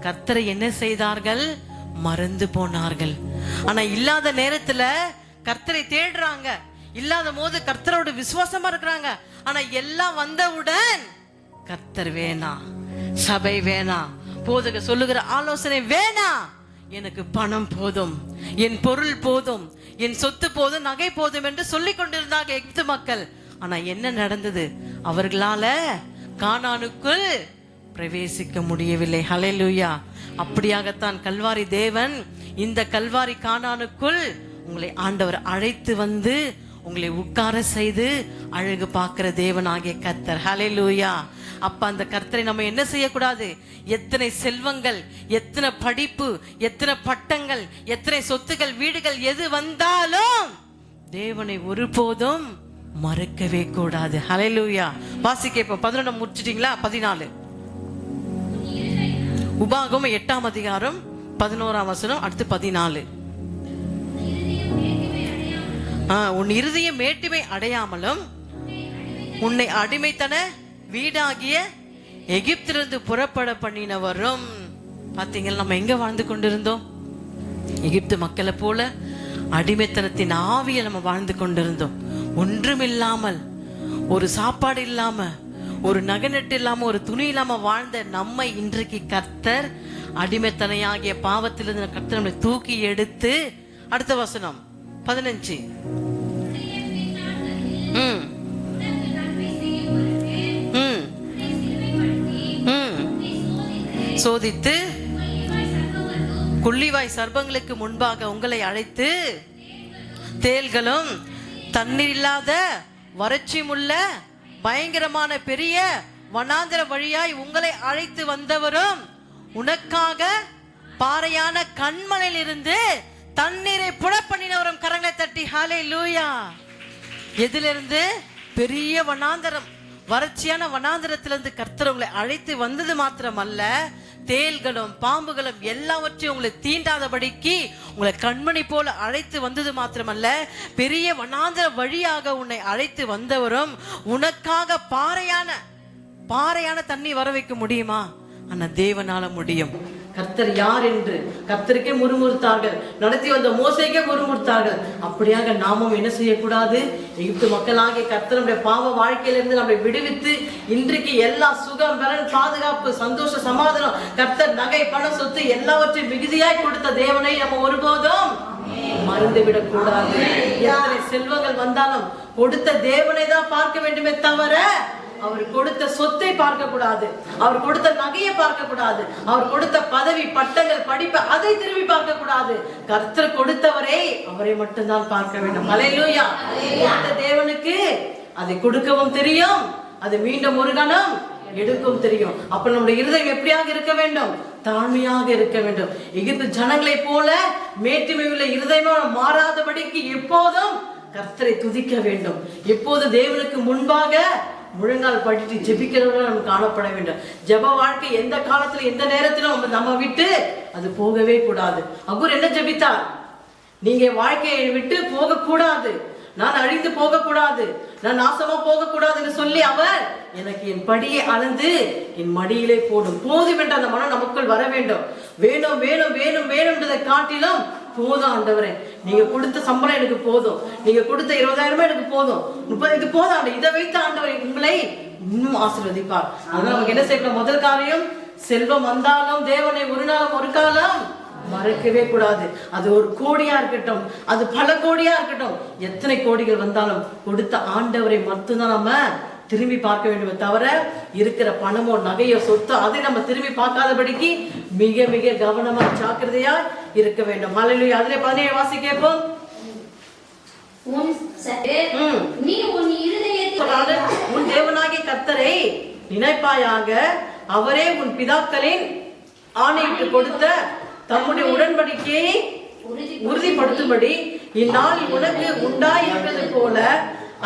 கர்த்தரை என்ன செய்தார்கள்? மறந்து போனார்கள். ஆனா இல்லாத நேரத்துல கர்த்தரை தேடுறாங்க, இல்லாத போது கர்த்தரோட விசுவாசமா இருக்கிறாங்க. ஆனா எல்லாம் வந்தவுடன் கர்த்தர் வேணாம், சபை வேணாம், போதக சொல்லுகிற ஆலோசனை வேணாம், எனக்கு பணம் போதும், என் பொருள் போதும், என் சொத்து போதும், நகை போதும் என்று சொல்லிக் கொண்டிருந்தாங்க எகிப்து மக்கள். ஆனா என்ன நடந்தது? அவர்களால கானானுக்குள் பிரவேசிக்க முடியவில்லை. ஹல்லேலூயா. அப்படியாகத்தான் கல்வாரி தேவன் இந்த கல்வாரி கானானுக்குள் உங்களை ஆண்டவர் அழைத்து வந்து உங்களை உட்கார செய்து அழகு பார்க்கிற தேவனாகிய கர்த்தர். ஹல்லேலூயா. அப்ப அந்த கர்த்தரை நம்ம என்ன செய்யக்கூடாது? எத்தனை செல்வங்கள், எத்தனை படிப்பு, எத்தனை பட்டங்கள், எத்தனை சொத்துக்கள், வீடுகள் எது வந்தாலும் தேவனை ஒருபோதும் மறக்கவே கூடாது. ஹல்லேலூயா. வாசிக்க இப்ப 11 முடிச்சிட்டீங்களா? 14 உபாகமம் 8ஆம் அதிகாரம் 11ஆம் வசனம், அடுத்து 14. உன் இருதயம் மேட்டிமை அடையாமலும் உன்னை அடிமைத்தன வீடாகிய எகிப்திலிருந்து புறப்பட பண்ணினவரும். பாத்தீங்களா, நம்ம எங்க வாழ்ந்து கொண்டிருந்தோம்? எகிப்து மக்களை போல அடிமைத்தனத்தின் ஆவியை நம்ம வாழ்ந்து கொண்டிருந்தோம். ஒன்றும் இல்லாமல், ஒரு சாப்பாடு இல்லாம, ஒரு நகநட்டு இல்லாம, ஒரு துணி இல்லாம வாழ்ந்த நம்மை இன்றைக்கு கர்த்தர் அடிமைத்தனையாகிய பாவத்திலிருந்து கர்த்தர் நம்மை தூக்கி எடுத்து, அடுத்த வசனம் 15. சோதித்து கொள்ளிவாய் சர்ப்பங்களுக்கு முன்பாக உங்களை அழைத்து தேள்களும் தண்ணீர் இல்லாத வறட்சியுமுள்ள பயங்கரமான பெரிய வனாந்தர வழியாய் உங்களை அழைத்து வந்தவரும் உனக்காக பாறையான கண்மலையில் இருந்து தண்ணீரை புறப்பண்ணினவரும். கரங்களை தட்டி ஹல்லேலூயா. எதிலிருந்து? பெரிய வனாந்தரம், வறட்சியான வனாந்தரத்திலிருந்து கர்த்தர் உங்களை அழைத்து வந்தது மாத்திரமல்ல, தேள்களும் பாம்புகளும் எல்லாவற்றையும் உங்களை தீண்டாதபடிக்கு உங்களை கண்மணி போல அழைத்து வந்தது மாத்திரமல்ல, பெரிய வனாந்தர வழியாக உன்னை அழைத்து வந்தவரும் உனக்காக பாறையான தண்ணி வர வைக்க முடியுமா? ஆனா தேவனால முடியும். கர்த்தர் யார் என்று கர்த்தருக்கே முறுமுறுத்தார்கள், நடத்தி வந்த மோசேக்கே முறுமுறுத்தார்கள். அப்படியாக நாமும் என்ன செய்யக்கூடாது? எகிப்து மக்களாகிய கர்த்தருடைய பாவ வாழ்க்கையிலிருந்து நம்மை விடுவித்து இன்றைக்கு எல்லா சுகம், பலன், பாதுகாப்பு, சந்தோஷ, சமாதானம், கர்த்தர் நகை, பணம், சொத்து எல்லாவற்றையும் மிகுதியாய் கொடுத்த தேவனை நம்ம ஒருபோதும் மறந்து விடக் கூடாது. எத்தனை செல்வங்கள் வந்தாலும் கொடுத்த தேவனை தான் பார்க்க வேண்டுமே தவிர அவர் கொடுத்த சொத்தை பார்க்க கூடாது, அவர் கொடுத்த நகையை பார்க்க கூடாது, அவர் கொடுத்த பதவி, பட்டங்கள், படிப்பு அதை திரும்பி பார்க்க கூடாது. கர்த்தர் கொடுத்தவரை அவரை மட்டும்தான் பார்க்க வேண்டும். ஹல்லேலூயா. கொடுத்த தேவனுக்கு அதை கொடுக்கவும் தெரியும், அது மீண்டும் ஒரு கணம் எடுக்கவும் தெரியும். அப்ப நம்முடைய இருதயம் எப்படியாக இருக்க வேண்டும்? தாழ்மையாக இருக்க வேண்டும். எகிப்து ஜனங்களை போல மேட்டிமை உள்ள இருதயமா மாறாதபடிக்கு எப்போதும் கர்த்தரை துதிக்க வேண்டும். எப்போது தேவனுக்கு முன்பாக முழங்கால் படிட்டு ஜெபிக்கிறவர்கள் நம்ம காணப்பட வேண்டும். ஜெப வாழ்க்கை எந்த காலத்துல எந்த நேரத்திலும் நம்ம விட்டு அது போகவே கூடாது. அகூர் என்ன ஜெபித்தார்? நீங்க வாழ்க்கையை விட்டு போக கூடாது, நான் அழிந்து போக கூடாது, நான் நாசமா போக கூடாதுன்னு சொல்லி அவர் எனக்கு என் படியை அளந்து என் மடியிலே போடும். போதும் என்ற அந்த மனம் நமக்குள் வர வேண்டும். வேணும் வேணும் வேணும் வேணும்ன்றதை காட்டிலும் போதும் ஆண்டவரே, நீங்க கொடுத்த சம்பளம் எனக்கு போதும், நீங்க கொடுத்த 20,000 எனக்கு போதும், 30 இது போதும் ஆண்டு, இதை வைத்து ஆண்டவரை உங்களை இன்னும் ஆசீர்வதிப்பார். அதனால நமக்கு என்ன செய்யணும்? முதல் காரியம், செல்வம் வந்தாலும் தேவனை ஒரு நாளும் ஒரு காலம் மறக்கவே கூடாது. அது 1 கோடியா இருக்கட்டும், அது பல கோடியா இருக்கட்டும், எத்தனை கோடிகள் வந்தாலும் கொடுத்த ஆண்டவரை மட்டும்தான் நம்ம திரும்பி பார்க்க வேண்டுமே தவிர இருக்கிற பணமோ நகையோ சொத்தோ அதை நம்ம திரும்பி பார்க்காதபடிக்கு மிக மிக கவனமா ஜாக்கிரதையா இருக்க வேண்டும். ஹல்லேலூயா. அதிலே 17 வாசி கேட்போம். உன் தேவனாகிய கர்த்தரை நினைப்பாயாக, அவரே உன் பிதாக்களின் ஆணையிட்டு கொடுத்த தம்முடைய உடன்படிக்கையை உறுதிப்படுத்தும்படி இந்நாள் உனக்கு உண்டாயிருப்பது போல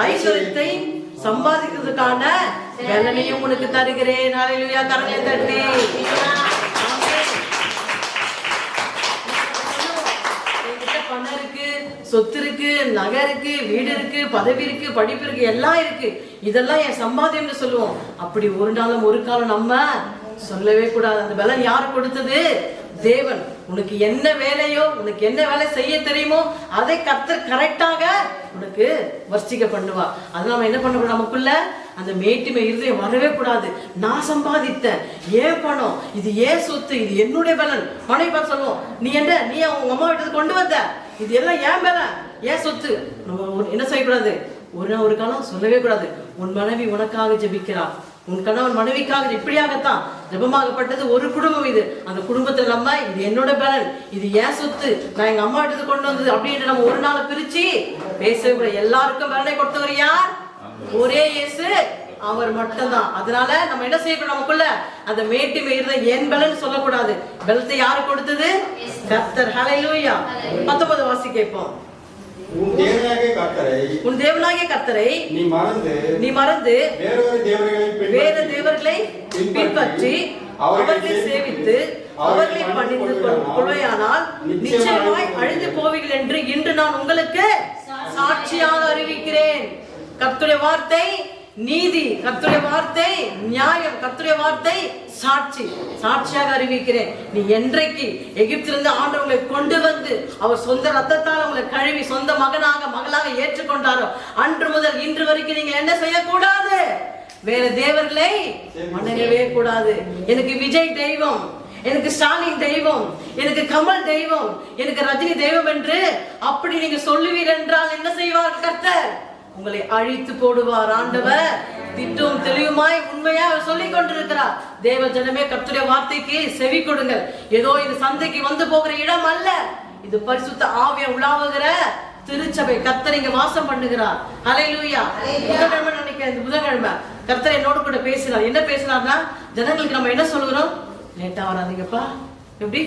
ஐஸ்வர்யத்தை சம்பாதிக்கிறதுக்கான வேலையும் உனக்கு தருகிறேன். ஹல்லேலூயா. கரங்களை தட்டி பணம் இருக்கு, சொத்து இருக்கு, நகை இருக்கு, வீடு இருக்கு, பதவி இருக்கு, படிப்பு இருக்கு, எல்லாம் இருக்கு, இதெல்லாம் என் சம்பாத்தியம்னு சொல்லுவோம். அப்படி ஒரு நாளும் ஒரு காலம் நம்ம சொல்லவே கூடாது. அந்த பலன் யாரு கொடுத்தது? தேவன். உனக்கு என்ன வேலையோ, உனக்கு என்ன வேலை செய்ய தெரியுமோ அதை கர்த்தர் கரெக்டாக உனக்கு வர்ச்சிக்க பண்ணுவா. அது நம்ம என்ன பண்ணக்கூடாது? நமக்குள்ள அந்த மேட்டிமை இருதயம் வரவே கூடாது. நான் சம்பாதித்தேன், ஏன் பணம், இது ஏன் சொத்து, இது என்னுடைய பலன். மனைவி பார்த்து சொல்லுவோம், நீ உங்க அம்மா வீட்டுக்கு கொண்டு வந்த, இது எல்லாம் ஏன் பலன், ஏன் சொத்து. நம்ம என்ன செய்யக்கூடாது? ஒரு காலம் சொல்லவே கூடாது. உன் மனைவி உனக்காக ஜெபிக்கிறா, உன் கணவன் மனைவிக்காக இப்படியாகத்தான் ஜெபமாகப்பட்டது ஒரு குடும்பம். இது அந்த குடும்பத்துல நம்ம இது என்னோட பலன், இது ஏன் சொத்து, நான் எங்க அம்மா வீட்டுக்கு கொண்டு வந்தது அப்படின்ட்டு நம்ம ஒரு நாளை பிரிச்சு பேசவே கூடாது. எல்லாருக்கும் பலனை கொடுத்தவர் யார்? ஒரே இயேசு, அவர் மட்டும்தான். அதனால நம்ம என்ன செய்யக்கூடாது? நமக்குள்ள அந்த மேட்டிமை இருந்த என் பலன் சொல்லக்கூடாது. பலத்தை யாரு கொடுத்தது? கர்த்தர். ஹல்லேலூயா. 19 வாசி கேட்போம். உன் தேவனாகிய கர்த்தரை நீ மறந்து வேறு தேவர்களை பின்பற்றி அவர்களை சேவித்து அவர்களை பணிந்து கொள்வையானால் நிச்சயமாய் அழிந்து போவீர்கள் என்று இன்று நான் உங்களுக்கு சாட்சியாக அறிவிக்கிறேன். கர்த்தருடைய வார்த்தை நீதி, கர்த்தருடைய வார்த்தை நியாயம், கர்த்தருடைய வார்த்தை சாட்சி. சாட்சியாக அறிவிக்கிறேன். நீ என்றைக்கு எகிப்திலிருந்து ஆண்டவர்களை கொண்டு வந்து அவர் சொந்த ரத்தத்தால் உங்களை கழுவி சொந்த மகனாக மகளாக ஏற்றுக்கொண்டாரோ அன்று முதல் இன்று வரைக்கும் நீங்க என்ன செய்யக்கூடாது? வேற தேவர்களை வணங்கவே கூடாது. எனக்கு விஜய் தெய்வம், எனக்கு ஸ்டாலின் தெய்வம், எனக்கு கமல் தெய்வம், எனக்கு ரஜினி தெய்வம் என்று அப்படி நீங்க சொல்லுவீர் என்றால் என்ன செய்வார்? கர்த்தர் உங்களை அழித்து போடுவார். ஆண்டவர் திட்டம் தெளிவுமாய் உண்மையா சொல்லிக் கொண்டிருக்கிறார். தேவ ஜனமே, கர்த்தருடைய வார்த்தைக்கு செவி கொடுங்கள். ஏதோ இது சந்தைக்கு வந்து போகிற இடம் அல்ல, இது பரிசுத்த ஆவியா உலாவுகிற திருச்சபை. கர்த்தர் இங்க வாசம் பண்ணுகிறார். ஹல்லேலூயா. புதன்கிழமை நினைக்கிறேன், இந்த புதன்கிழமை கர்த்தர் என்னோட கூட பேசினார். என்ன பேசினார்னா, ஜனங்களுக்கு நம்ம என்ன சொல்லுகிறோம்? லேட்டா வராதீங்கப்பா. எப்படி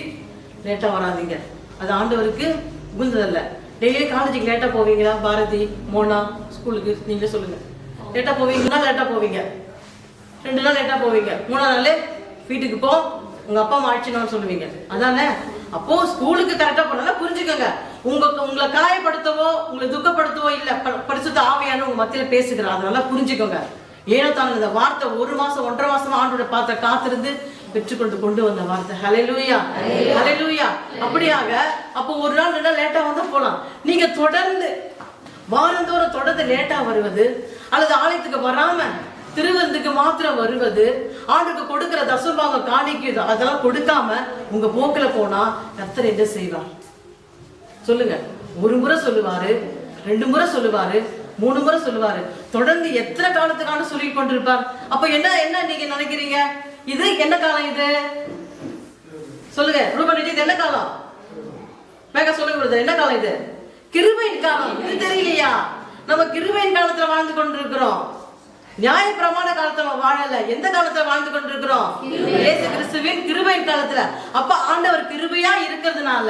லேட்டா வராதீங்க? அது ஆண்டவருக்கு உகுந்ததல்ல. டெய்லி காலேஜுக்கு லேட்டா போவீங்களா? பாரதி, மோனா ஸ்கூலுக்கு நீங்களே சொல்லுங்க. லேட்டா போவீங்கன்னா லேட்டா போவீங்க, 2 நாள் லேட்டா போவீங்க, 3ஆம் நாள் வீட்டுக்கு போ, உங்க அப்பா அம்மா ஆயிடுச்சுன்னு சொல்லுவீங்க. அதானே? அப்போ ஸ்கூலுக்கு கரெக்டா போனால புரிஞ்சுக்கோங்க. உங்களை காயப்படுத்தவோ உங்களை துக்கப்படுத்தவோ இல்ல, பரிசுத்த ஆவியான உங்க மத்தியில பேசுகிறார். அதனால புரிஞ்சுக்கோங்க. ஏனோ தான் இந்த வார்த்தை 1 மாசம் 1.5 மாசம் ஆண்டோட பார்த்த காத்திருந்து பெற்றுக்கொண்டு கொண்டு வந்த வார்த்தை. ஹல்லேலூயா. ஹல்லேலூயா. அப்படியாக அப்போ ஒரு நாள் 2 நாள் லேட்டா வந்தா போலாம். நீங்க தொடர்ந்து வாரந்தோறும் தொடர்ந்து லேட்டா வருவது, அல்லது ஆலயத்துக்கு வராம திருவிருந்துக்கு மாத்திரம் வருவது, ஆண்டுக்கு கொடுக்கிற தசம்பாங்க காணிக்குது அதெல்லாம் கொடுக்காம உங்க போக்குல போனா கர்த்தர் என்ன செய்வார்? சொல்லுங்க. 1 முறை சொல்லுவாரு, 2 முறை சொல்லுவாரு, 3 முறை சொல்லுவாரு. தொடர்ந்து எத்தனை காலத்துக்கான சொல்லி கொண்டிருப்பார். அப்ப என்ன நீங்க நினைக்கிறீங்க? இது என்ன காலம்? இது சொல்லுங்க. ரூபன், இது என்ன காலம்? மேக சொல்லுங்க. என்ன காலம் இது? கிருபையின் காலம். இது தெரியலையா? நம்ம கிருபையின் காலத்துல வாழ்ந்து கொண்டிருக்கிறோம். நியாய பிரமாண காலத்துல வாழல. எந்த காலத்துல வாழ்ந்து கொண்டிருக்கிறோம்? இயேசு கிறிஸ்துவின் கிருபையின் காலத்துல. அப்ப ஆண்டவர் கிருபையா இருக்கிறதுனால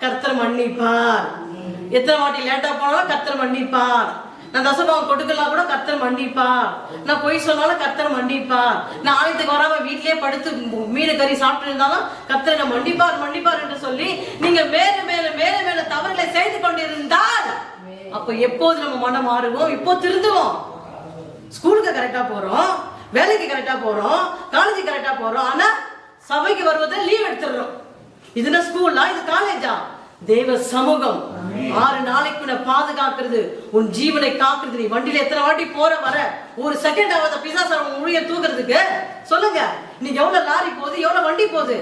கர்த்தர் மன்னிப்பார். எத்தனை வாட்டி லேட்டா போனாலும் கர்த்தர் மன்னிப்பார். நான் தசபாவம் கொடுக்கலாம் கூட கர்த்தர் மன்னிப்பார். நான் பொய் சொன்னாலும் கர்த்தர் மன்னிப்பார். நான் ஆலயத்துக்கு வராம வீட்டிலேயே படுத்து மீன் கறி சாப்பிட்டு இருந்தாலும் கர்த்தர் என்ன மன்னிப்பார் மன்னிப்பார் என்று சொல்லி நீங்க மேல மேல மேல மேல தவறுகளை செய்து கொண்டிருந்தால் அப்ப எப்போது நம்ம மனம் மாறுவோம்? இப்போ திருந்துவோம். ஸ்கூலுக்கு கரெக்டா போறோம், வேலைக்கு கரெக்டா போறோம், காலேஜுக்கு கரெக்டா போறோம். ஆனா சபைக்கு வருவதை லீவ் எடுத்துடுறோம். இதுனா ஸ்கூலா? இது காலேஜா? தேவ சமூகம் 6 நாளைக்கு உன்னை பாதுகாக்கிறது, உன் ஜீவனை காக்குறது. நீ வண்டியில எத்தனை வாட்டி போற வர, ஒரு செகண்ட் ஆகாத பிசாசு உடைய தூக்குறதுக்கு சொல்லுங்க. இன்னைக்கு எவ்வளவு லாரி போகுது, எவ்வளவு வண்டி போகுது,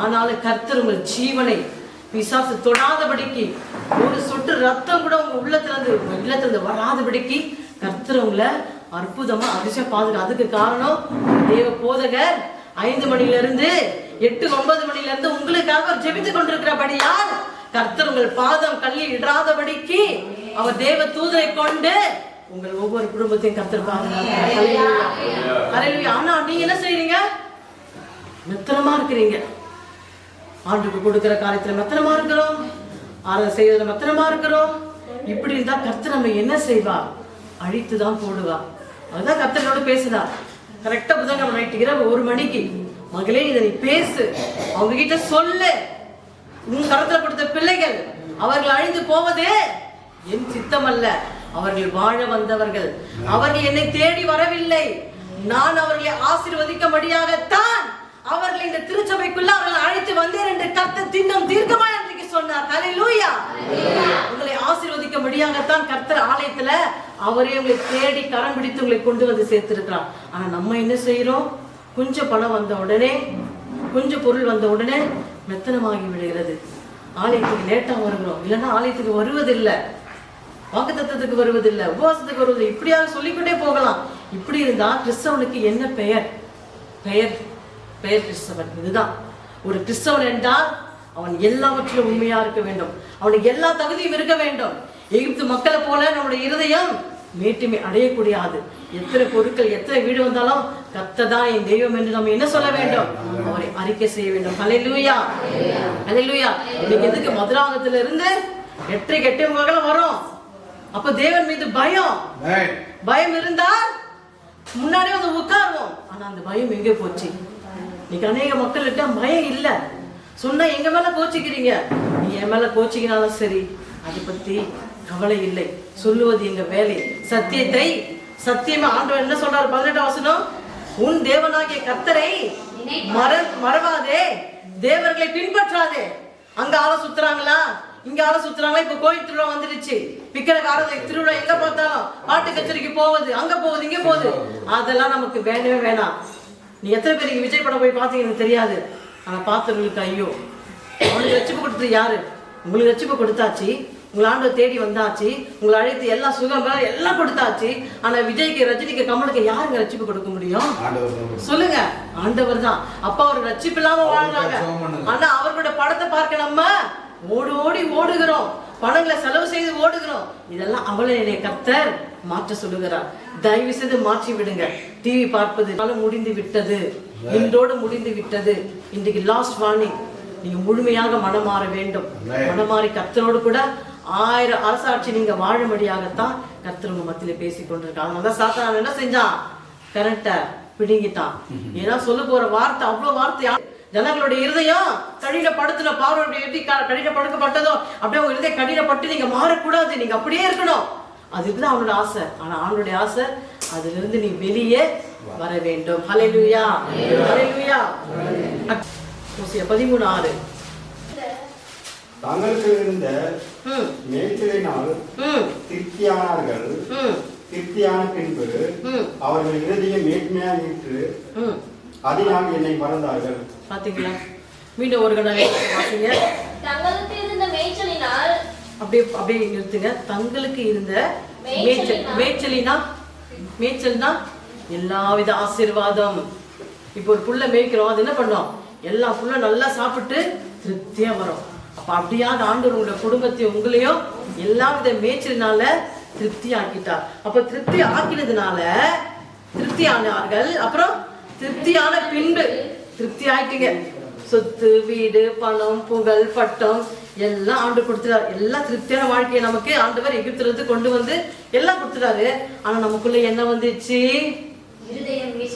ஆனாலும் கர்த்தர் உங்கள் ஜீவனை பிசாசு தொடாதபடிக்கு, ஒரு சொட்டு ரத்தம் கூட உங்க இல்லத்துல இருந்து வராதபடிக்கு கர்த்தர் உங்களை அற்புதமா அதிசயம் பாதுகா. அதுக்கு காரணம் தேவ போதகர் 5 மணில இருந்து 8-9 மணில இருந்து உங்களுக்காக ஜெபித்துக் கொண்டிருக்கிறபடியால் கர்த்தர் உங்கள் பாதம் கல்லில் இடாதபடிக்கு அவர் தேவ தூதரை கொண்டு உங்கள் ஒவ்வொரு குடும்பத்தையும் கர்த்தர் பாதுகாக்கிறார். ஆனா நீங்க என்ன செய்றீங்க? மெத்தனமா இருக்கிறீங்க. ஆண்டுக்கு கொடுக்கிற காரியத்துல மெத்தனமா இருக்கிறோம், செய்யறதுல மெத்தனமா இருக்கிறோம். இப்படி இருந்தா கர்த்தர் நம்ம என்ன செய்வா? அழித்துதான் போடுவா. அதுதான் கர்த்தரோட பேசுதா. கரெக்டா புதன்கிழமை நைட்டு இரவு 1 மணிக்கு, மகளே இதை நீ பேசு, அவங்க கிட்ட சொல்லு. உன் கருத்துல கொடுத்த பிள்ளைகள் அவர்கள் அழிந்து போவதே என் சித்தம் அல்ல, அவர்கள் வாழ வந்தவர்கள். அவர்கள் என்னை தேடி வரவில்லை, நான் அவர்களை ஆசீர்வதிக்கும்படியாகத்தான் அவர்களை இந்த திருச்சபைக்குள்ள அவர்கள் அழைத்து வந்தேன் என்று கர்த்தர் திண்ணம் தீர்க்கமா அன்றைக்கு சொன்னார். ஹல்லேலூயா. உங்களை ஆசீர்வதிக்கும்படியாகத்தான் கர்த்தர் ஆலயத்துல அவரே உங்களை தேடி கரம் பிடித்து உங்களை கொண்டு வந்து சேர்த்திருக்கிறார். ஆனா நம்ம என்ன செய்யறோம்? கொஞ்சம் பணம் வந்த உடனே, கொஞ்சம் பொருள் வந்த உடனே மெத்தனமாகி விடுகிறது. ஆலயத்துக்கு லேட்டா வருகிறோம், இல்லைன்னா ஆலயத்துக்கு வருவதில்லை, வாக்குத்தத்தத்துக்கு வருவதில்லை, உபவாசத்துக்கு வருவதில்லை. இப்படியாக சொல்லிக்கொண்டே போகலாம். இப்படி இருந்தா கிறிஸ்தவனுக்கு என்ன பெயர்? பெயர் கிறிஸ்தவன். இதுதான் ஒரு கிறிஸ்தவன் என்றால் அவன் எல்லாவற்றிலும் உண்மையா இருக்க வேண்டும், அவனுக்கு எல்லா தகுதியும் இருக்க வேண்டும். எகிப்து மக்களை போல நம்முடைய இருதயம் மேட்டுமை அடையக்கூடாது. எத்தனை பொருட்கள், எத்தனை வீடு வந்தாலும் கர்த்தர் தான் என் தெய்வம் என்று நம்ம என்ன சொல்ல வேண்டும்? அவரை அறிக்கை செய்ய வேண்டும். ஹல்லேலூயா, ஹல்லேலூயா. இன்னைக்கு எதுக்கு மதுராகத்துல இருந்து 8:30 வரும்? அப்ப தேவன் மீது பயம் இருந்தா முன்னாடியே வந்து உட்காருவோம். ஆனா அந்த பயம் எங்கே போச்சு? இன்னைக்கு அநேக மக்கள்கிட்ட பயம் இல்ல. சொன்னா எங்க மேல கோச்சிக்கிறீங்க, நீ என் மேல கோச்சிக்கினாலும் சரி, அதை பத்தி கவலை இல்லை. சொல்லுவது எங்க வேலை. சத்தியமா ஆண்டவர் என்ன சொல்றாரு? 18ஆம் வசனம், உன் தேவனாகிய கர்த்தரை மறவாதே, தேவர்களை பின்பற்றாதே. அங்க ஆளை சுத்துறாங்களா, இங்க ஆளை சுத்துறாங்களா? இப்ப கோயில் திருவிழா வந்துடுச்சு, விக்கிற காரத்தை திருவிழா எங்க பார்த்தாலும் பாட்டு கச்சேரிக்கு போவது, அங்க போகுது, இங்க போகுது. அதெல்லாம் நமக்கு வேணவே வேணாம். நீ எத்தனை பேருக்கு விஜய் படம் போய் பார்த்தீங்கன்னு தெரியாது. ஆனா பார்த்தவங்களுக்கு ஐயோ, அவனுக்கு ரட்சிப்பு கொடுத்தது யாரு? உங்களுக்கு ரட்சிப்பு கொடுத்தாச்சு, உங்களை ஆண்டவர் தேடி வந்தாச்சு, உங்களை அழைத்து எல்லா சுகம் எல்லாம் கொடுத்தாச்சு. ஆனா விஜய்க்கு, ரஜினிக்கு, கமலுக்கு யாருங்க ரட்சிப்பு கொடுக்க முடியும்? சொல்லுங்க, ஆண்டவர் தான். அப்பா அவருக்கு ரட்சிப்பு இல்லாம வாழ்றாங்க. ஆனா அவர்களோட படத்தை பார்க்க நம்ம ஓடி ஓடுகிறோம், பணங்களை செலவு செய்து ஓடுகிறோம். இதெல்லாம் அவளை என்னை கர்த்தர் மாற்ற சொல்லுகிறார். தயவு செய்து மாற்றி விடுங்க. டிவி பார்ப்பது முடிந்து விட்டது, இன்றோடு முடிந்து விட்டது. இன்றைக்கு லாஸ்ட் வார்னிங். நீங்க முழுமையாக மனமாற வேண்டும். மனமாறி கர்த்தரோடு கூட 1000 அரசாட்சி நீங்க வாழும்படியாகத்தான் கர்த்தர் உங்க மத்தியில பேசிக் கொண்டிருக்காங்க. அதனாலதான் சாத்தான் என்ன செஞ்சான்? கரெக்டா பிடுங்கிட்டான். ஏன்னா சொல்ல போற வார்த்தை அவ்வளவு வார்த்தை. ஜனங்களுடைய இருதயம் கடினப்படுத்தின பார்வை எப்படி கடினப்படுத்தப்பட்டதோ அப்படியே உங்க இருதயம் கடினப்பட்டு நீங்க மாறக்கூடாது, நீங்க அப்படியே இருக்கணும். அதுதான் அவனோட ஆசை. ஆனா அவனுடைய ஆசை அதுல இருந்து நீ வெளியே வர வேண்டும். ஹல்லேலூயா, ஹல்லேலூயா. ஓசியா 13:6. தங்களுக்கு இருந்த மேய்ச்சலினால் திருப்தியானார்கள். திருப்தியான பின்பு அவர்கள் இருதயம் மேன்மையாயிற்று, அதனால் என்னை மறந்தார்கள். பாத்தீங்களா? மீண்டும் ஒரு கணம் வாசிங்க. தங்களுக்கு இருந்த மேய்ச்சலினால், அப்படியே நிறுத்துங்க. தங்களுக்கு இருந்த மேய்ச்சல்னா எல்லாவித ஆசீர்வாதம். இப்போ ஒரு புல்ல மேய்க்கிறோம், அது என்ன பண்ணோம்? எல்லா புல்லும் நல்லா சாப்பிட்டு திருப்தியா வரும். அப்ப அப்படியாவது ஆண்டவர் உங்களோட குடும்பத்தையும் உங்களையும் எல்லாவித மேய்ச்சலினால திருப்தி ஆக்கிட்டார். அப்ப திருப்தி ஆக்கினதுனால திருப்தி ஆனார்கள். அப்புறம் திருப்தியான பின்பு திருப்தி ஆயிட்டீங்க. சொத்து, வீடு, பணம், புகழ், பட்டம் எல்லாம் ஆண்டு கொடுத்துட்டாரு. எல்லாம் திருப்தியான வாழ்க்கையை நமக்கு ஆண்டவர் எகிப்துல இருந்து கொண்டு வந்து எல்லாம் கொடுத்துட்டாரு. ஆனா நமக்குள்ள என்ன வந்துச்சு?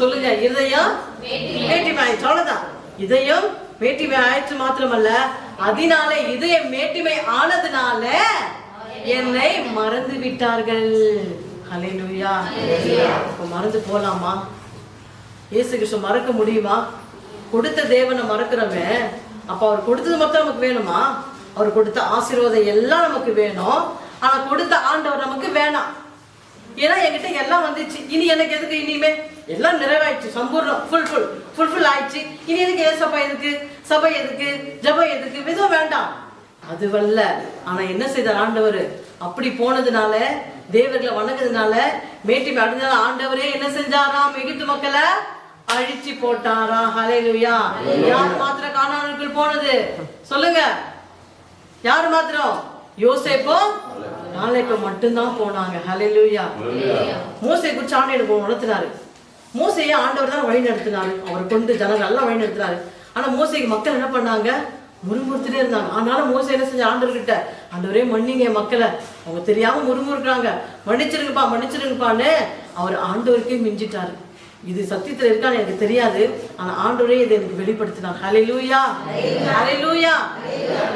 சொல்லுங்க. இருதயம் மேட்டிமை ஆயிடுச்சு. அவ்வளவுதான். இதயம் மேட்டிமை ஆயிடுச்சு மாத்திரமல்ல, அதனால இதயம் மேட்டிமை ஆனதுனால என்னை மறந்து விட்டார்கள். ஹல்லேலூயா. இப்ப மறந்து போலாமா? இயேசு கிறிஸ்து மறக்க முடியுமா? கொடுத்த தேவனை மறக்கிறவன், அப்ப அவர் கொடுத்தது மட்டும் நமக்கு வேணுமா? அவர் கொடுத்த ஆசீர்வாதம் எல்லாம் நமக்கு வேணும். ஆனா கொடுத்த ஆண்டவர் நமக்கு வேணாம். ஏன்னா என்கிட்ட எல்லாம் வந்துச்சு, இனி எனக்கு எதுக்கு, இனிமே எல்லாம் நிறைவாயிடுச்சு, சம்பூர்ணம் ஃபுல்ஃபில் ஆயிடுச்சு, இனி எதுக்கு ஏசப்பா எதுக்கு, சபை எதுக்கு, ஜபம் எதுக்கு, எதுவும் வேண்டாம். அதுவல்ல. ஆனா என்ன செய்தார் ஆண்டவர்? அப்படி போனதுனால, தேவர்களை வணங்குறதுனால, மேட்டிமை அடைஞ்ச ஆண்டவரே என்ன செஞ்சாராம்? எகிப்து மக்களை அழிச்சு போட்டாரா? ஹல்லேலூயா. யார் மாத்திரம் கானானுக்குள் போனது சொல்லுங்க? யார் மாத்திரம்? யோசேப்பும் காலேபும் மட்டும்தான் போனாங்க. ஹல்லேலூயா. மோசே குறிச்சு ஆண்டு எனக்கு உணர்த்தினாரு. மோசையை ஆண்டவர் தான் வழி நடத்தினாரு, அவரை கொண்டு ஜனங்கள் எல்லாம் வழி நடத்தினாரு. ஆனா மோசைக்கு மக்கள் என்ன பண்ணாங்க? முறுமுறுத்துட்டே இருந்தாங்க. அதனால மோசை என்ன செஞ்ச ஆண்டவர்கிட்ட, ஆண்டவரே மன்னிங்க மக்களை, அவங்க தெரியாம முறுமுறுக்கிறாங்க, மன்னிச்சிருங்கப்பான்னு அவர் ஆண்டவருக்கே மிஞ்சிட்டாரு. இது சத்தியத்துல இருக்கான்னு எனக்கு தெரியாது, ஆனா ஆண்டவரே இதை எனக்கு வெளிப்படுத்தினார். ஹல்லேலூயா, ஹல்லேலூயா.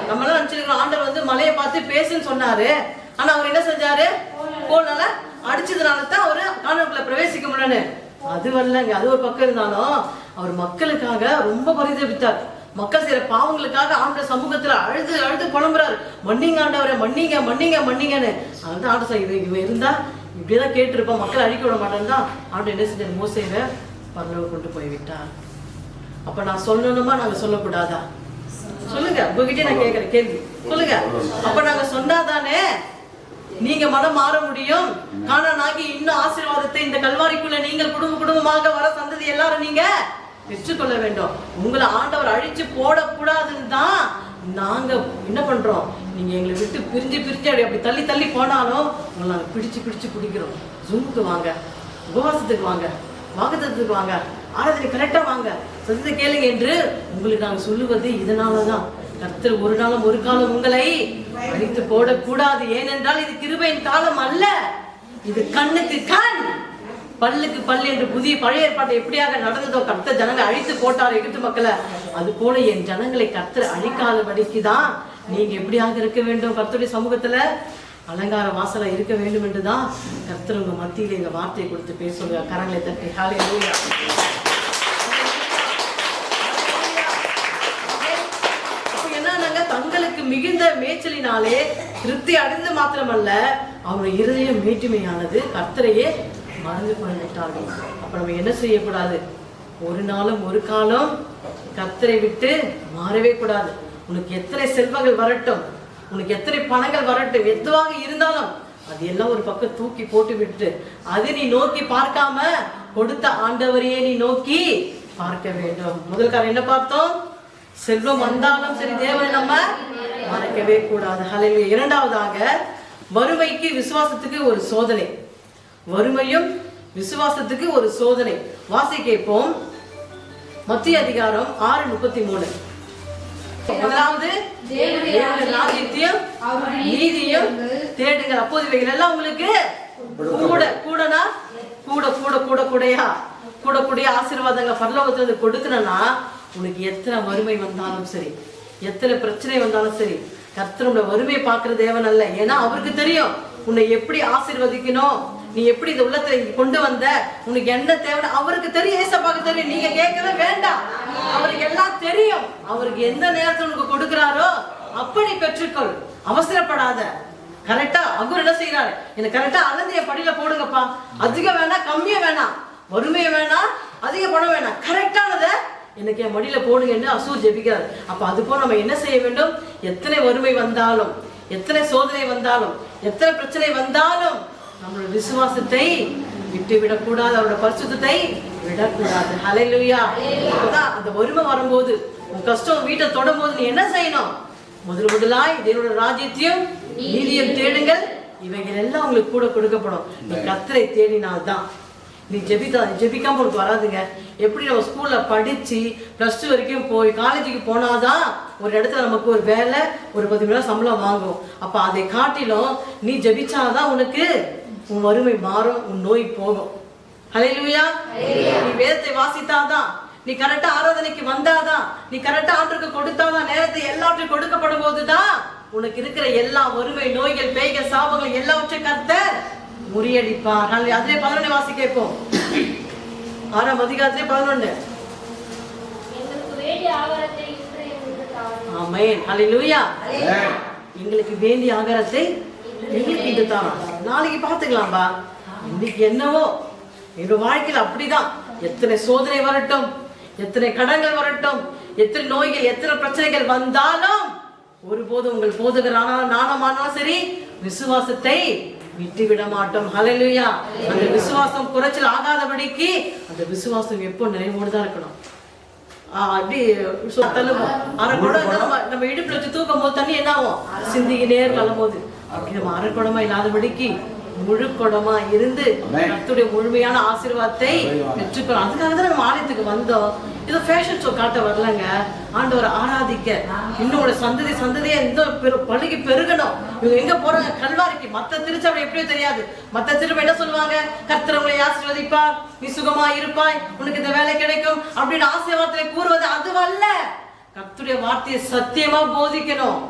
நம்மளாம் நினைச்சிருக்கோம் ஆண்டவர் வந்து மலையை பார்த்து பேசுன்னு சொன்னாரு, ஆனா அவர் என்ன செஞ்சாரு? போனால அடிச்சதுனால தான் அவரு கானானுக்குள்ள பிரவேசிக்க முடியலன்னு. அது வரலங்க. அது ஒரு பக்கம் இருந்தாலும் அவர் மக்களுக்காக ரொம்ப பரிதபித்தார். மக்கள் செய்யற பாவங்களுக்காக ஆண்டவர் சமூகத்துல அழுது அழுது புலம்புறாரு, மன்னிங்க ஆண்டவரை, மன்னிங்க மன்னிங்க மன்னிங்கன்னு. அதுதான் ஆண்டவர் இவன் இருந்தா இப்படிதான் கேட்டிருப்பான், மக்கள் அழிக்க விட மாட்டேன்னு தான் ஆண்டவர் என்ன செஞ்சார்? மோசேவை பரலோகம் கொண்டு போய் விட்டார். அப்ப நான் சொல்லணுமா, நாங்க சொல்லக்கூடாதா? சொல்லுங்க, உங்ககிட்ட நான் கேட்கிற கேள்வி சொல்லுங்க. அப்ப நாங்க சொன்னாதானே நீங்க மனம் மாற முடியும். கானானாகி இன்னும் ஆசீர்வாதத்தை இந்த கல்வாரிக்குள்ள நீங்கள் குடும்பமாக வர சந்ததி எல்லாரும் நீங்க பெற்றுக்கொள்ள வேண்டும். உங்களை ஆண்டவர் அழிச்சு போடக்கூடாதுன்னு தான் நாங்க என்ன பண்றோம்? நீங்க எங்களை விட்டு பிரிஞ்சு அப்படி தள்ளி போனாலும் உங்களை நாங்க பிடிச்சு பிடிக்கிறோம். ஜூமுக்கு வாங்க, உபவாசத்துக்கு வாங்க, வாக்குத்தத்தத்துக்கு வாங்க, ஆராதனை கரெக்டா வாங்க, சத்தத்தை கேளுங்க என்று உங்களுக்கு நாங்க சொல்லுவது இதனாலதான். கர்த்தர் ஒரு நாளும் ஒரு காலம் உங்களை அழித்து போடக்கூடாது. ஏனென்றால் இது கிருபையின் காலம் அல்ல, இது கண்ணுக்கு கண் பல்லுக்கு பல் என்று புதிய பழைய ஏற்பாட்டை எப்படியாக நடந்ததோ, கர்த்தர் ஜனங்களை அழித்து போட்டார் எகிப்து மக்களை, அது போல என் ஜனங்களை கர்த்தர் அழிக்காதபடிக்கு தான் நீங்க எப்படியாக இருக்க வேண்டும்? கர்த்தருடைய சமூகத்துல அலங்கார வாசலா இருக்க வேண்டும் என்றுதான் கர்த்தர் உங்க மத்தியில இந்த வார்த்தையை கொடுத்து பேசுங்க. கரங்களை தட்டி ஹல்லேலூயா. தங்களுக்கு மிகுந்த மேய்ச்சலினாலே திருப்தி அடைந்து மாத்திரமல்ல, அவருடைய இருதயம் மேட்டுமையானது, கர்த்தரையே மறந்து கொண்டுட்டார்கள். அப்ப நம்ம என்ன செய்யக்கூடாது? ஒரு நாளும் ஒரு காலம் கர்த்தரை விட்டு மாறவே கூடாது. உனக்கு எத்தனை செல்வங்கள் வரட்டும், உனக்கு எத்தனை பணங்கள் வரட்டும், எதுவாக இருந்தாலும் அது எல்லாம் ஒரு பக்கம் தூக்கி போட்டு விட்டு அதை நீ நோக்கி பார்க்காம கொடுத்த ஆண்டவரையே நீ நோக்கி பார்க்க வேண்டும். முதல் காரணம் என்ன பார்த்தோம்? செல்வம் வந்தாலும் சரி, தேவனை நம்ம மறக்கவே கூடாது. ஹல்லேலூயா. இரண்டாவதாக, வறுமைக்கு விசுவாசத்துக்கு ஒரு சோதனை. வறுமையும் விசுவாசத்துக்கு ஒரு சோதனை. வாசி கேட்போம். மத்திய அதிகாரம் 6:33. முதலாவது தேவனுடைய ராஜ்யத்தையும் நீதியும் தேடுங்கள், அப்போது இவைகள் எல்லாம் உங்களுக்கு கூடக்கூடிய ஆசீர்வாதங்கள் பரலோகத்துல கொடுக்கணும்னா, உனக்கு எத்தனை வறுமை வந்தாலும் சரி, எத்தனை பிரச்சனை வந்தாலும் சரி, கர்த்தருடைய வறுமையை பார்க்கிற தேவன் அல்ல. ஏன்னா அவருக்கு தெரியும் உன்னை எப்படி ஆசீர்வதிக்கணும், நீ எப்படி இந்த உள்ளத்தை கொண்டு வந்த, உனக்கு என்ன தேவை அவருக்கு தெரியும். ஏசப்பாக்கு தெரியும். நீங்க கேட்கவே வேண்டாம், அவருக்கு எல்லாம் தெரியும். அவருக்கு எந்த நேரத்தில் உனக்கு கொடுக்கிறாரோ அப்படி பெற்றுக்கொள், அவசரப்படாத. கரெக்டா அவர் என்ன செய்யறாரு? எனக்கு கரெக்டா அளந்தைய படியில போடுங்கப்பா, அதிகம் வேணாம் கம்மியா வேணாம், வறுமையை வேணாம் அதிக பணம் வேணாம், கரெக்டானத எனக்கு என் மடியில போடுங்க என்று அசூர் ஜெபிக்கிறார். அப்ப அது போல நம்ம என்ன செய்ய வேண்டும்? எத்தனை வறுமை வந்தாலும், எத்தனை சோதனை வந்தாலும், எத்தனை பிரச்சனை வந்தாலும் நம்மளோட விசுவாசத்தை விட்டு விடக்கூடாது, அவரோட பரிசுத்தத்தை விடக்கூடாது. ஹல்லேலூயா. அப்பதான் அந்த வறுமை வரும்போது, உன் கஷ்டம் வீட்டை தொடும் போது நீ என்ன செய்யணும்? முதலாய் தேவனுடைய ராஜ்யத்தையும் நீதியும் தேடுங்கள், இவைகள் எல்லாம் உங்களுக்கு கூட கொடுக்கப்படும். நீ கர்த்தரை தேடினால்தான். நீ ஜெபிக்காம உனக்கு வராதுங்க. எப்படி நம்ம ஸ்கூல்ல படிச்சு +2 வரைக்கும் போய் காலேஜுக்கு போனாதான் ஒரு இடத்துல நமக்கு ஒரு வேலை, ஒரு 10 மணி நேரம் சம்பளம் வாங்கும். அப்ப அதை காட்டிலும் நீ ஜெபிச்சாதான் உனக்கு உன் வறுமை மாறும், உன் நோய் போகும். ஹல்லேலூயா. நீ வேதத்தை வாசித்தாதான், நீ கரெக்டா ஆராதனைக்கு வந்தாதான், நீ கரெக்டா ஆண்டுக்கு கொடுத்தாதான், நேரத்தை எல்லாவற்றையும் கொடுக்கப்படும் போதுதான் உனக்கு இருக்கிற எல்லா வறுமை, நோய்கள், பேய்கள், சாபங்கள் எல்லாவற்றையும் கர்த்தர் முறியடிப்பார். அதிலே 11 வாசி கேட்போம். 6ஆம் அதிகாரத்திலே 11. எங்களுக்கு வேண்டிய ஆகாரத்தை இன்று எங்களுக்கு தாரும். ஆமென். ஹalleluya. எங்களுக்கு வேண்டிய ஆகாரத்தை எங்களுக்கு இது தான். நாளைக்கு பார்த்துக்கலாம்பா. இன்னைக்கு என்னவோ என்னோட வாழ்க்கையில் அப்படிதான். எத்தனை சோதனை வரட்டும், எத்தனை கடன்கள் வரட்டும், எத்தனை நோய்கள், எத்தனை பிரச்சனைகள் வந்தாலும் ஒருபோதும் உங்கள் போதகரான நாணமானாலும் சரி விசுவாசத்தை விட்டு விட மாட்டோம். ஹalleluya. அந்த விசுவாசம் குறைச்சல் ஆகாதபடிக்கு அந்த விசுவாசம் எப்போ நிறைவோடு தான் இருக்கணும். அப்படி நம்ம இடுப்புல வச்சு தூக்கும் போது தண்ணி என்ன ஆகும்? சிந்திக்கிட்டே இருக்கலாம் போது. அப்படி நம்ம அரைக்குடமா இல்லாதபடிக்கு முழு குடமா இருந்து கர்த்தருடைய முழுமையான ஆசீர்வாதத்தை பெற்றுக்கணும். அதுக்காக தான் நம்ம ஆலயத்துக்கு வந்தோம். இது ஃபேஷன் ஷோ காட்ட வரலங்க. ஆண்டவரை ஆராதிக்க இன்னொரு சந்ததியா இந்த பள்ளிக்கு பெருகணும். இவங்க எங்க போறாங்க? கல்வாரிக்கு. மத்த திருச்சபை எப்படியோ தெரியாது. மத்த திரும்ப என்ன சொல்லுவாங்க? கர்த்தர் உங்களை ஆசீர்வதிப்பார், நீ சுகமா இருப்பாய், உனக்கு இந்த வேலை கிடைக்கும் அப்படின்னு ஆசீர்வாதத்தை கூறுவது அதுவல்ல. கர்த்தருடைய வார்த்தையை சத்தியமா போதிக்கணும்.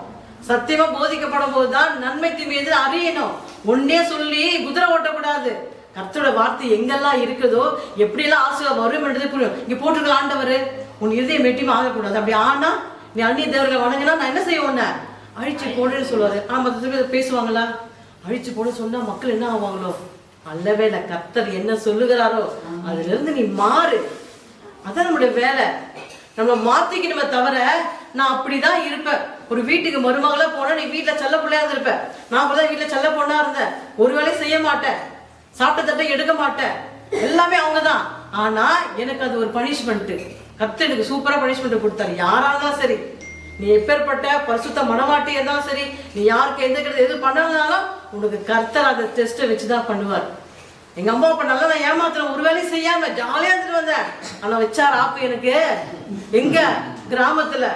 சத்தியமா போதிக்கப்படும் போதுதான் நன்மை தீமையை அறியணும். ஒன்னே சொல்லி குதிரை ஓட்டக்கூடாது. கர்த்தரோட வார்த்தை எங்கெல்லாம் இருக்குதோ, எப்படியெல்லாம் ஆசீர்வாதம் வரும் என்றது புரியும். இங்க போட்டிருக்க ஆண்டவர் உன் இருதயம் மெட்டியும் ஆகக்கூடாது. அப்படி ஆனா நீ அந்நிய தேவர்களை வணங்கினா நான் என்ன செய்ய உன்ன அழிச்சு போடுன்னு சொல்லுவாரு. மற்ற பேசுவாங்களா? அழிச்சு போட சொன்னா மக்கள் என்ன ஆவாங்களோ? அல்லவே இல்லை. கர்த்தர் என்ன சொல்லுகிறாரோ அதுல இருந்து நீ மாறு. அதான் நம்முடைய வேலை. நம்ம மாத்திக்கணுமே தவிர நான் அப்படிதான் இருப்பேன். ஒரு வீட்டுக்கு மருமகளா போனா நீ வீட்டுல செல்ல பிள்ளையா இருந்திருப்ப. நான் அப்பதான் வீட்டுல செல்ல பொண்ணா இருந்தேன். ஒரு வேலையும் செய்ய மாட்டேன், சாப்பிட்ட தட்டை எடுக்க மாட்டேன், எல்லாமே அவங்கதான். ஆனா எனக்கு அது ஒரு பனிஷ்மெண்ட். கர்த்தர் எனக்கு சூப்பரா பனிஷ்மெண்ட் கொடுத்தாரு. யாராதான் சரி, நீ எப்பேற்பட்ட பரிசுத்த மனவாட்டியா இருந்தாலும் சரி, நீ யாருக்கு எந்த கிடையாது எது பண்ணாலும் உனக்கு கர்த்தர் அந்த டெஸ்ட்டை வச்சுதான் பண்ணுவார். எங்க அம்மா அப்பா நல்லா நான் ஏமாத்துறேன், ஒரு வேலையும் செய்யாம ஜாலியா இருந்துட்டு வந்தேன். ஆனா வச்சார் ஆப்பு எனக்கு எங்க கிராமத்துல.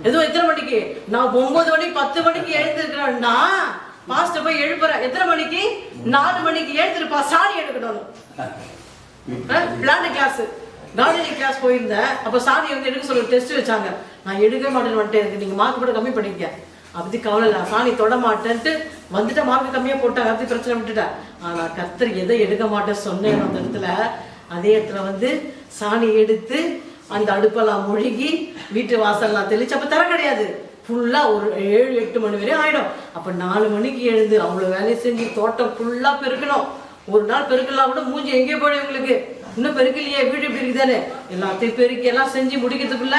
ஏதோ எத்தனை மணிக்கு நான் 9 மணிக்கு 10 மணிக்கு எழுந்திருக்கிறேன்னா பாஸ்டர் போய் எழுப்புறேன். எத்தனை மணிக்கு? 4 மணிக்கு எழுந்திருப்பா, சாணி எடுக்கணும். பிளான்ட் கிளாஸ், கார்டனிங் கிளாஸ் போயிருந்தேன். அப்ப சாணி வந்து எடுக்க சொல்லி டெஸ்ட் வச்சாங்க. நான் எடுக்கவே மாட்டேன்னு வந்துட்டேன். நீங்க மார்க் கூட கம்மி பண்ணிக்க. அப்படி கவலை இல்லை, சாணி தொட மாட்டேன்ட்டு வந்துட்டு மார்க் கம்மியா போட்டாங்க. அப்படி பிரச்சனை விட்டுட்டேன். ஆனா கர்த்தர் எதை எடுக்க மாட்டேன்னு சொன்னேன் அந்த இடத்துல, அதே இடத்துல வந்து சாணி எடுத்து அந்த அடுப்பெல்லாம் முழுகி வீட்டு வாசல்லாம் தெளிச்சு. அப்ப தர கிடையாது, ஃபுல்லா ஒரு 7-8 மணி வரையும் ஆயிடும். அப்ப 4 மணிக்கு எழுந்து அவ்வளவு வேலையை செஞ்சு தோட்டம் ஃபுல்லா பெருக்கணும். ஒரு நாள் பெருக்கலாம் கூட மூஞ்சி எங்கே போயிடும் உங்களுக்கு. இன்னும் பெருக்கலையே, வீடு இப்படி இருக்குதானே, எல்லாத்தையும் பெருக்கி எல்லாம் செஞ்சு முடிக்கிறதுக்குள்ள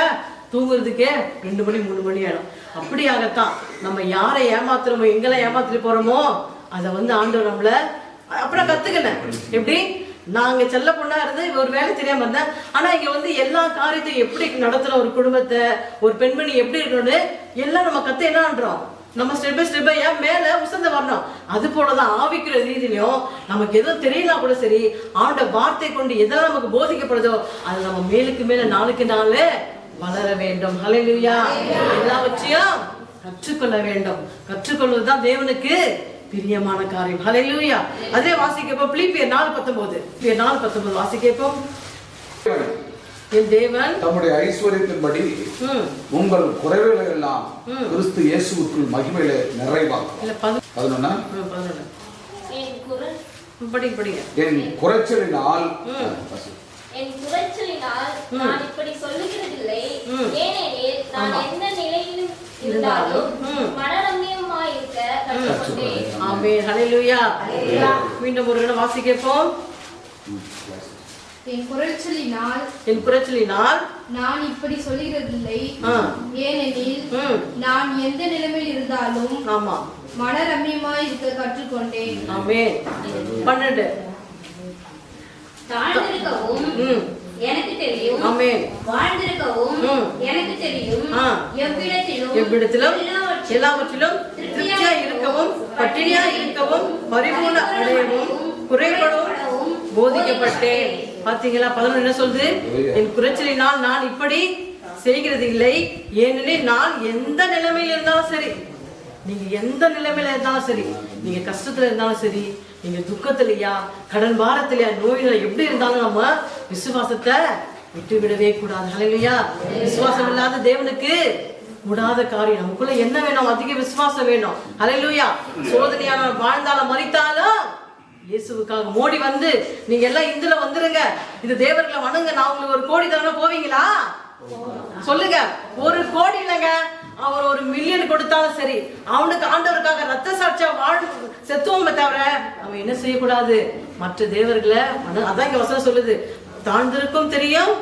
தூங்குறதுக்கே 2 மணி 3 மணி ஆயிடும். அப்படியாகத்தான் நம்ம யாரை ஏமாத்துறோமோ, எங்கெல்லாம் ஏமாத்திட்டு போறோமோ அதை வந்து ஆண்டவர் நம்மள அப்புறம் கத்துக்கினேன். எப்படி நாங்க செல்ல பொண்ணா இருந்து ஒரு வேலை தெரியாம இருந்தேன். ஆனா இங்க வந்து எல்லா காரியத்தையும் எப்படி நடத்துற ஒரு குடும்பத்தை, ஒரு பெண்மணி எப்படி இருக்கணும்னு எல்லாம் நம்ம கத்து என்ன பண்றோம். நம்ம ஸ்டெப் பை ஸ்டெப் மேல உசந்து வரணும். அது போலதான் ஆவிக்கிற ரீதியிலையும் நமக்கு எதுவும் தெரியலாம் கூட சரி, ஆண்ட வார்த்தை கொண்டு எதெல்லாம் நமக்கு போதிக்கப்படுதோ அது நம்ம மேலுக்கு மேல நாளுக்கு நாள் வளர வேண்டும். ஹல்லேலூயா. எல்லாவற்றையும் கற்றுக்கொள்ள வேண்டும். கற்றுக்கொள்வதுதான் தேவனுக்கு பிரியமான காரியம். ஹல்லேலூயா. அதே வாசிக்கப்போ பிலிப்பியர் 4:19 வாசிக்கப்போம். என் தேவன் தம்முடைய ஐஸ்வரியத்தின்படி உங்கள் குறைவுகளை எல்லாம் கிறிஸ்து இயேசுவுக்குள் மகிமையிலே நிறைவாக்கும். 11 என் குறைச்சலினால் நான் இப்படி சொல்லுகிறதில்லை, ஏனெனில் நான் எந்த நிலையிலும் இருந்தாலும் மனரம்யமாய் இருக்க கற்றுக்கொண்டேன். ஆமென். ஹல்லேலூயா. மீண்டும் ஒரு தடவை வாசிக்கப்போம். என் குறைச்சலினால் நான் இப்படி சொல்லுகிறதில்லை, ஏனெனில் நான் எந்த நிலைமையில் இருந்தாலும் ஆமா மனரம்யமாய் இருக்க கற்றுக்கொண்டேன். ஆமென். 12 தாழ்ந்திருக்கவும் எனக்கு தெரியும், ஆமென். வாழ்ந்திருக்கவும் எனக்கு தெரியும், எவ்விடத்திலும் எல்லாவற்றிலும் திருப்தியா இருக்கவும், பட்டினியா இருக்கவும், பரிபூர்ண அடையவும், குறைபடவும் போதிக்கப்பட்டேன். பாத்தீங்களா? 11 என்ன சொல்லுது? என் குறைச்சலினால் நான் இப்படி செய்கிறது இல்லை, ஏனெனில் நான் எந்த நிலைமையில இருந்தாலும் சரி, நீங்க எந்த நிலைமையில இருந்தாலும் சரி, நீங்க கஷ்டத்துல இருந்தாலும் சரி, நீங்க துக்கத்திலையா, கடன் பாரத்திலையா, நோயில எப்படி இருந்தாலும் நம்ம விசுவாசத்தை விட்டு விடவே கூடாது. ஹல்லேலூயா. விசுவாசம் இல்லாத தேவனுக்கு கூடாத காரியம். நமக்குள்ள என்ன வேணும்? அதிக விசுவாசம் வேணும். ஹல்லேலூயா. சோதனையான வாழ்ந்தாலும் மரித்தாலும் இயேசுவுக்காக மோடி வந்து நீங்க எல்லாம் இந்துல வந்துருங்க, இந்த தேவர்களை வணங்க, நான் உங்களுக்கு 1 கோடி தரணும், போவீங்களா? சொல்லுங்க. 1 கோடி இல்லைங்க, அவர் 1 மில்லியன் கொடுத்தாலும் சரி, அவனுக்கு ஆண்டவருக்காக ரத்த சாட்சியா செத்துவோமே தவிர அவன் என்ன செய்யக்கூடாது, மற்ற தேவர்களை அதான் இங்க வசனம் சொல்லுது, தாழ்ந்திருக்கும் தெரியும்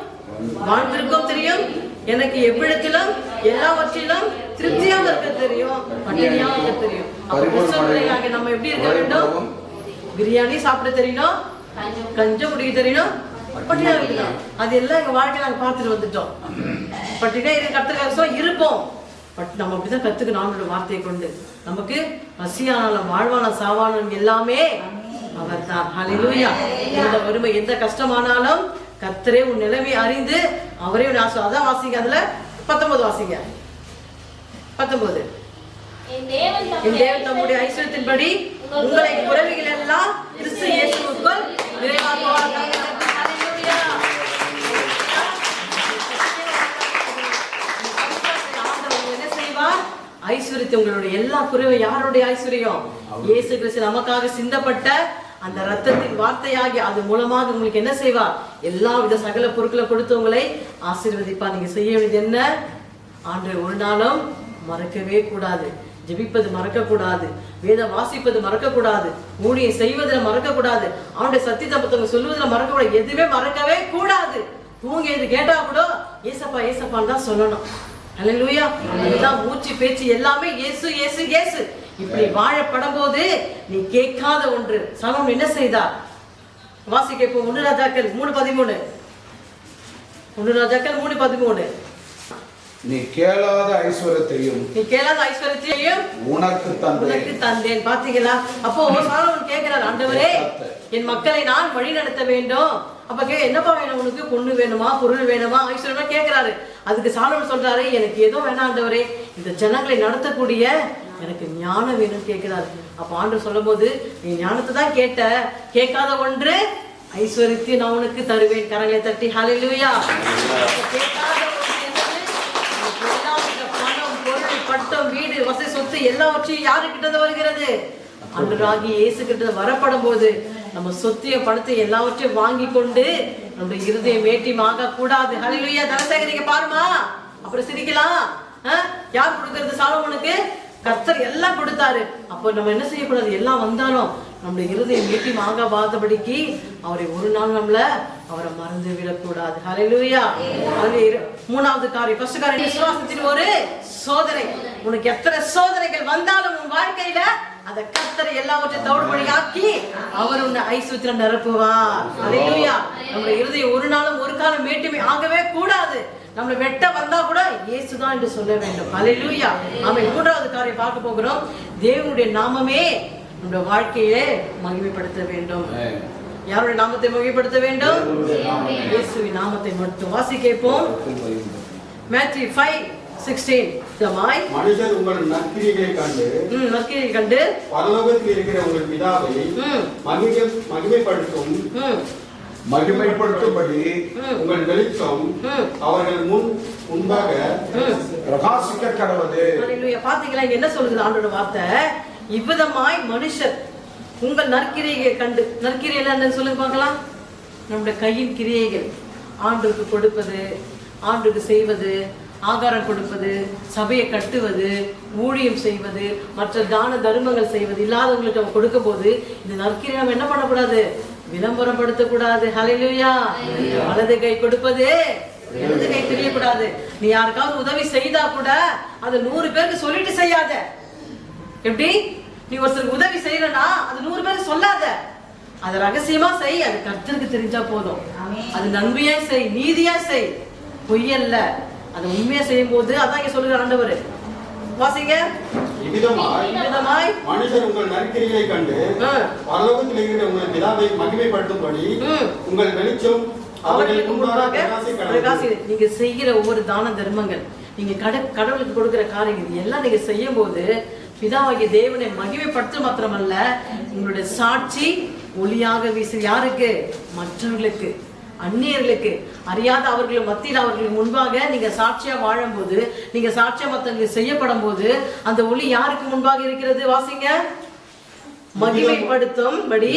வாழ்ந்திருக்கும் தெரியும், எனக்கு எவ்விடத்திலும் எல்லாவற்றிலும் திருப்தியாக இருக்க தெரியும், பட்டினியாக இருக்க தெரியும். நம்ம எப்படி இருக்க வேண்டும்? பிரியாணி சாப்பிட தெரியணும், கஞ்சம் குடிக்க தெரியணும், பட்டினியா இருக்கணும். அது எல்லாம் எங்க வாழ்க்கையில நாங்க பார்த்துட்டு வந்துட்டோம். பட்டினியா இருக்க கத்துக்க இருப்போம். பட் நம்ம அப்படிதான் கத்துக்கணும் ஆண்டோட வார்த்தையை கொண்டு. நமக்கு பசியானாலும் வாழ்வான சாவானும் எல்லாமே அவர் தான். ஹல்லேலூயா. எந்த வறுமை எந்த கஷ்டமானாலும் கர்த்தரே உன் நிலைமை அறிந்து அவரே அதான் வாசிங்க. அதுல 19 வாசிங்க. 19 என் தேவன் தம்முடைய ஐஸ்வரியத்தின்படி உங்களை குறைவுகள் எல்லாம் கிறிஸ்து இயேசுவுக்குள் நிறைவாக்குவார். என்ன செய்வார்? ஐஸ்வரியத்தை, உங்களுடைய எல்லா குறைவை யாருடைய ஐஸ்வர்யம்? இயேசு கிறிஸ்து நமக்காக சிந்தப்பட்ட அந்த ரத்தத்தின் வார்த்தையாகி அது மூலமாக உங்களுக்கு என்ன செய்வார்? எல்லா வித சகல பொருட்களை கொடுத்து உங்களை ஆசீர்வதிப்பார். நீங்க செய்ய வேண்டியது என்ன? ஆண்டவரை ஒரு நாளும் மறக்கவே கூடாது. ஜெபிப்பது மறக்க கூடாது, வேதம் வாசிப்பது மறக்க கூடாது, ஊழியம் செய்வதில் மறக்க கூடாது, அவனுடைய சத்தியத்தை மத்தவங்க சொல்லுவதில் மறக்க கூடாது. எதுவுமே மறக்கவே கூடாது. தூங்கி இது கேட்டா கூட ஏசப்பா ஏசப்பான்னு தான் சொல்லணும். ஹல்லேலூயா. அதுதான் மூச்சு பேச்சு எல்லாமே இயேசு இயேசு இயேசு. இப்படி வாழப்படும் போது நீ கேட்காத ஒன்று சாலமோன் என்ன செய்தார்? வாசிக்க இப்போ 1 ராஜாக்கள் 3:13. 1 ராஜாக்கள் 3:13. நீ கேளாத ஐஸ்வரியத்தையும் உனக்கு தந்தேன். பாத்தீங்களா? அப்போ சாலமோன் கேட்கிறார், ஆண்டவரே என் மக்களை நான் வழி நடத்த வேண்டும். அப்ப என்னப்பா வேணும் உனக்கு? பொண்ணு வேணுமா, பொருள் வேணுமா, ஐஸ்வர்யமா கேட்கிறாரு. அதுக்கு சாலமோன் சொல்றாரு, எனக்கு ஏதோ வேணாம் ஆண்டவரே, இந்த ஜனங்களை நடத்தக்கூடிய எனக்கு ஞானம் வேணும்னு கேட்கிறாரு. அப்ப ஆண்டவர் சொல்லும் போது, நீ ஞானத்தை தான் கேட்ட, கேட்காத ஒன்று ஐஸ்வர்யத்தை நான் உனக்கு தருவேன். கரங்களை தட்டி ஹல்லேலூயா. கேட்காத பணம், பொருள், பட்டம், வீடு, வசதி, சொத்து எல்லாவற்றையும் யாருக்கிட்ட வருகிறது? அன்றாகி இயேசு கிட்ட வரப்படும் போது நம்ம சொத்திய பணத்தை எல்லாவற்றையும் வாங்கி கொண்டு நம்முடைய இருதயம் மேட்டியமாக கூடாது. ஹல்லேலூயா. தனசேகரிக்க பாருமா, அப்புறம் சிரிக்கலாம். யார் கொடுக்கறது? சாலமோனுக்கு கர்த்தர் எல்லாம் கொடுத்தாரு. அப்போ நம்ம என்ன செய்யக்கூடாது? எல்லாம் வந்தாலும் நம்முடைய இருதயம் மீட்டியமாகாதபடிக்கு அவரை ஒரு நாள் அவரை மறந்து விடக்கூடாது. ஹல்லேலூயா. 3வது காரியம், ஃபர்ஸ்ட் காரியம் விசுவாசத்தின் ஒரு சோதனை. உனக்கு எத்தனை சோதனைகள் வந்தாலும் உன் வாழ்க்கையில அந்த கர்த்தரை எல்லாவற்றையும் தவிடுபடியாக்கி அவர் உன்னை ஐஸ்வர்யத்துல நிரப்புவார். ஹல்லேலூயா. நம்முடைய இருதயம் ஒரு நாளும் ஒரு காலம் மேட்டுமை ஆகவே கூடாது. நம்மளை வெட்ட வந்தா கூட இயேசுதான் என்று சொல்ல வேண்டும். ஹல்லேலூயா. நாம 3வது காரியம் பார்க்க போகிறோம். தேவனுடைய நாமமே நம்முடைய வாழ்க்கையை மகிமைப்படுத்த வேண்டும். யாருடைய நாமத்தை மகிமைப்படுத்த வேண்டும்? இயேசுவின் நாமத்தை மட்டும். வாசிப்போம். மேத்யூ 5:16. மனுஷர் உங்கள் நற்கிரியைகளை கண்டு பரலோகத்தில் இருக்கிற உங்கள் பிதாவை மகிமைப்படுத்தும்படி உங்கள் வெளிச்சம் அவர்கள் முன்பாக பிரகாசிக்க கடவுளே. பாத்தீங்களா என்ன சொல்லுது ஆண்டோட வார்த்தை? இவ்விதமாய் மனுஷர் உங்கள் நற்கிரியைகளை கண்டு, நற்கிரியைகள் என்னன்னு சொல்லுங்க பார்க்கலாம். நம்முடைய கையின் கிரியைகள், ஆண்டுக்கு கொடுப்பது, ஆண்டுக்கு செய்வது, ஆகாரம் கொடுப்பது, சபையை கட்டுவது, ஊழியம் செய்வது, மற்ற தான தர்மங்கள் செய்வது, இல்லாதவங்களுக்கு நம்ம கொடுக்கும் போது இந்த நற்கிரியை நம்ம என்ன பண்ணக்கூடாது? விளம்பரப்படுத்தக்கூடாது. ஹல்லேலூயா. வலது கை கொடுப்பது இடது கை தெரியக்கூடாது. நீ யாருக்காவது உதவி செய்தா கூட அது 100 பேருக்கு சொல்லிட்டு செய்யாத. எப்படி? நீ ஒருத்தருக்கு உதவி செய்யறனா அது 100 பேருக்கு சொல்லாத. அது ரகசியமா செய். அது கர்த்தருக்கு தெரிஞ்சா போதும். அது நன்மையா செய், நீதியா செய், பொய்யல்ல. அது உண்மையா செய்யும் போது அதான் இங்க சொல்லுற ஆண்டவர். வாசிங்க. இவ்விதமாய் மனுஷர் உங்கள் நற்கிரியைகளை கண்டு பரலோகத்தில் இருக்கிற உங்கள் பிதாவை மகிமைப்படுத்தும்படி உங்கள் வெளிச்சம் அவர்களுக்கு முன்பாக பிரகாசி. நீங்க செய்கிற ஒவ்வொரு தான தர்மங்கள், நீங்க கடவுளுக்கு கொடுக்கிற காரியங்கள் எல்லாம் நீங்க செய்யும் போது பிதாவாகிய தேவனை மகிமைப்படுத்த மாத்திரமல்ல, உங்களுடைய சாட்சி ஒளியாக வீசு. யாருக்கு? மற்றவர்களுக்கு, அந்நியர்களுக்கு, அறியாத அவர்கள் மத்தியில் அவர்களுக்கு முன்பாக நீங்க சாட்சியா வாழும் போது, நீங்க சாட்சியா மற்றவங்களுக்கு செய்யப்படும் போது அந்த ஒளி யாருக்கு முன்பாக இருக்கிறது? வாசிங்க. மகிமைப்படுத்தும்படி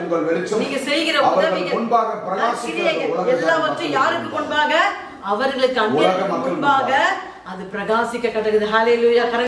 உங்கள் வெளிச்சம், நீங்க செய்கிற உதவிகள் எல்லாவற்றையும் யாருக்கு முன்பாக? அவர்களுக்கு, அந்நியர்களுக்கு முன்பாக அது பிரகாசிக்க கடக்குது. ஹalleluya.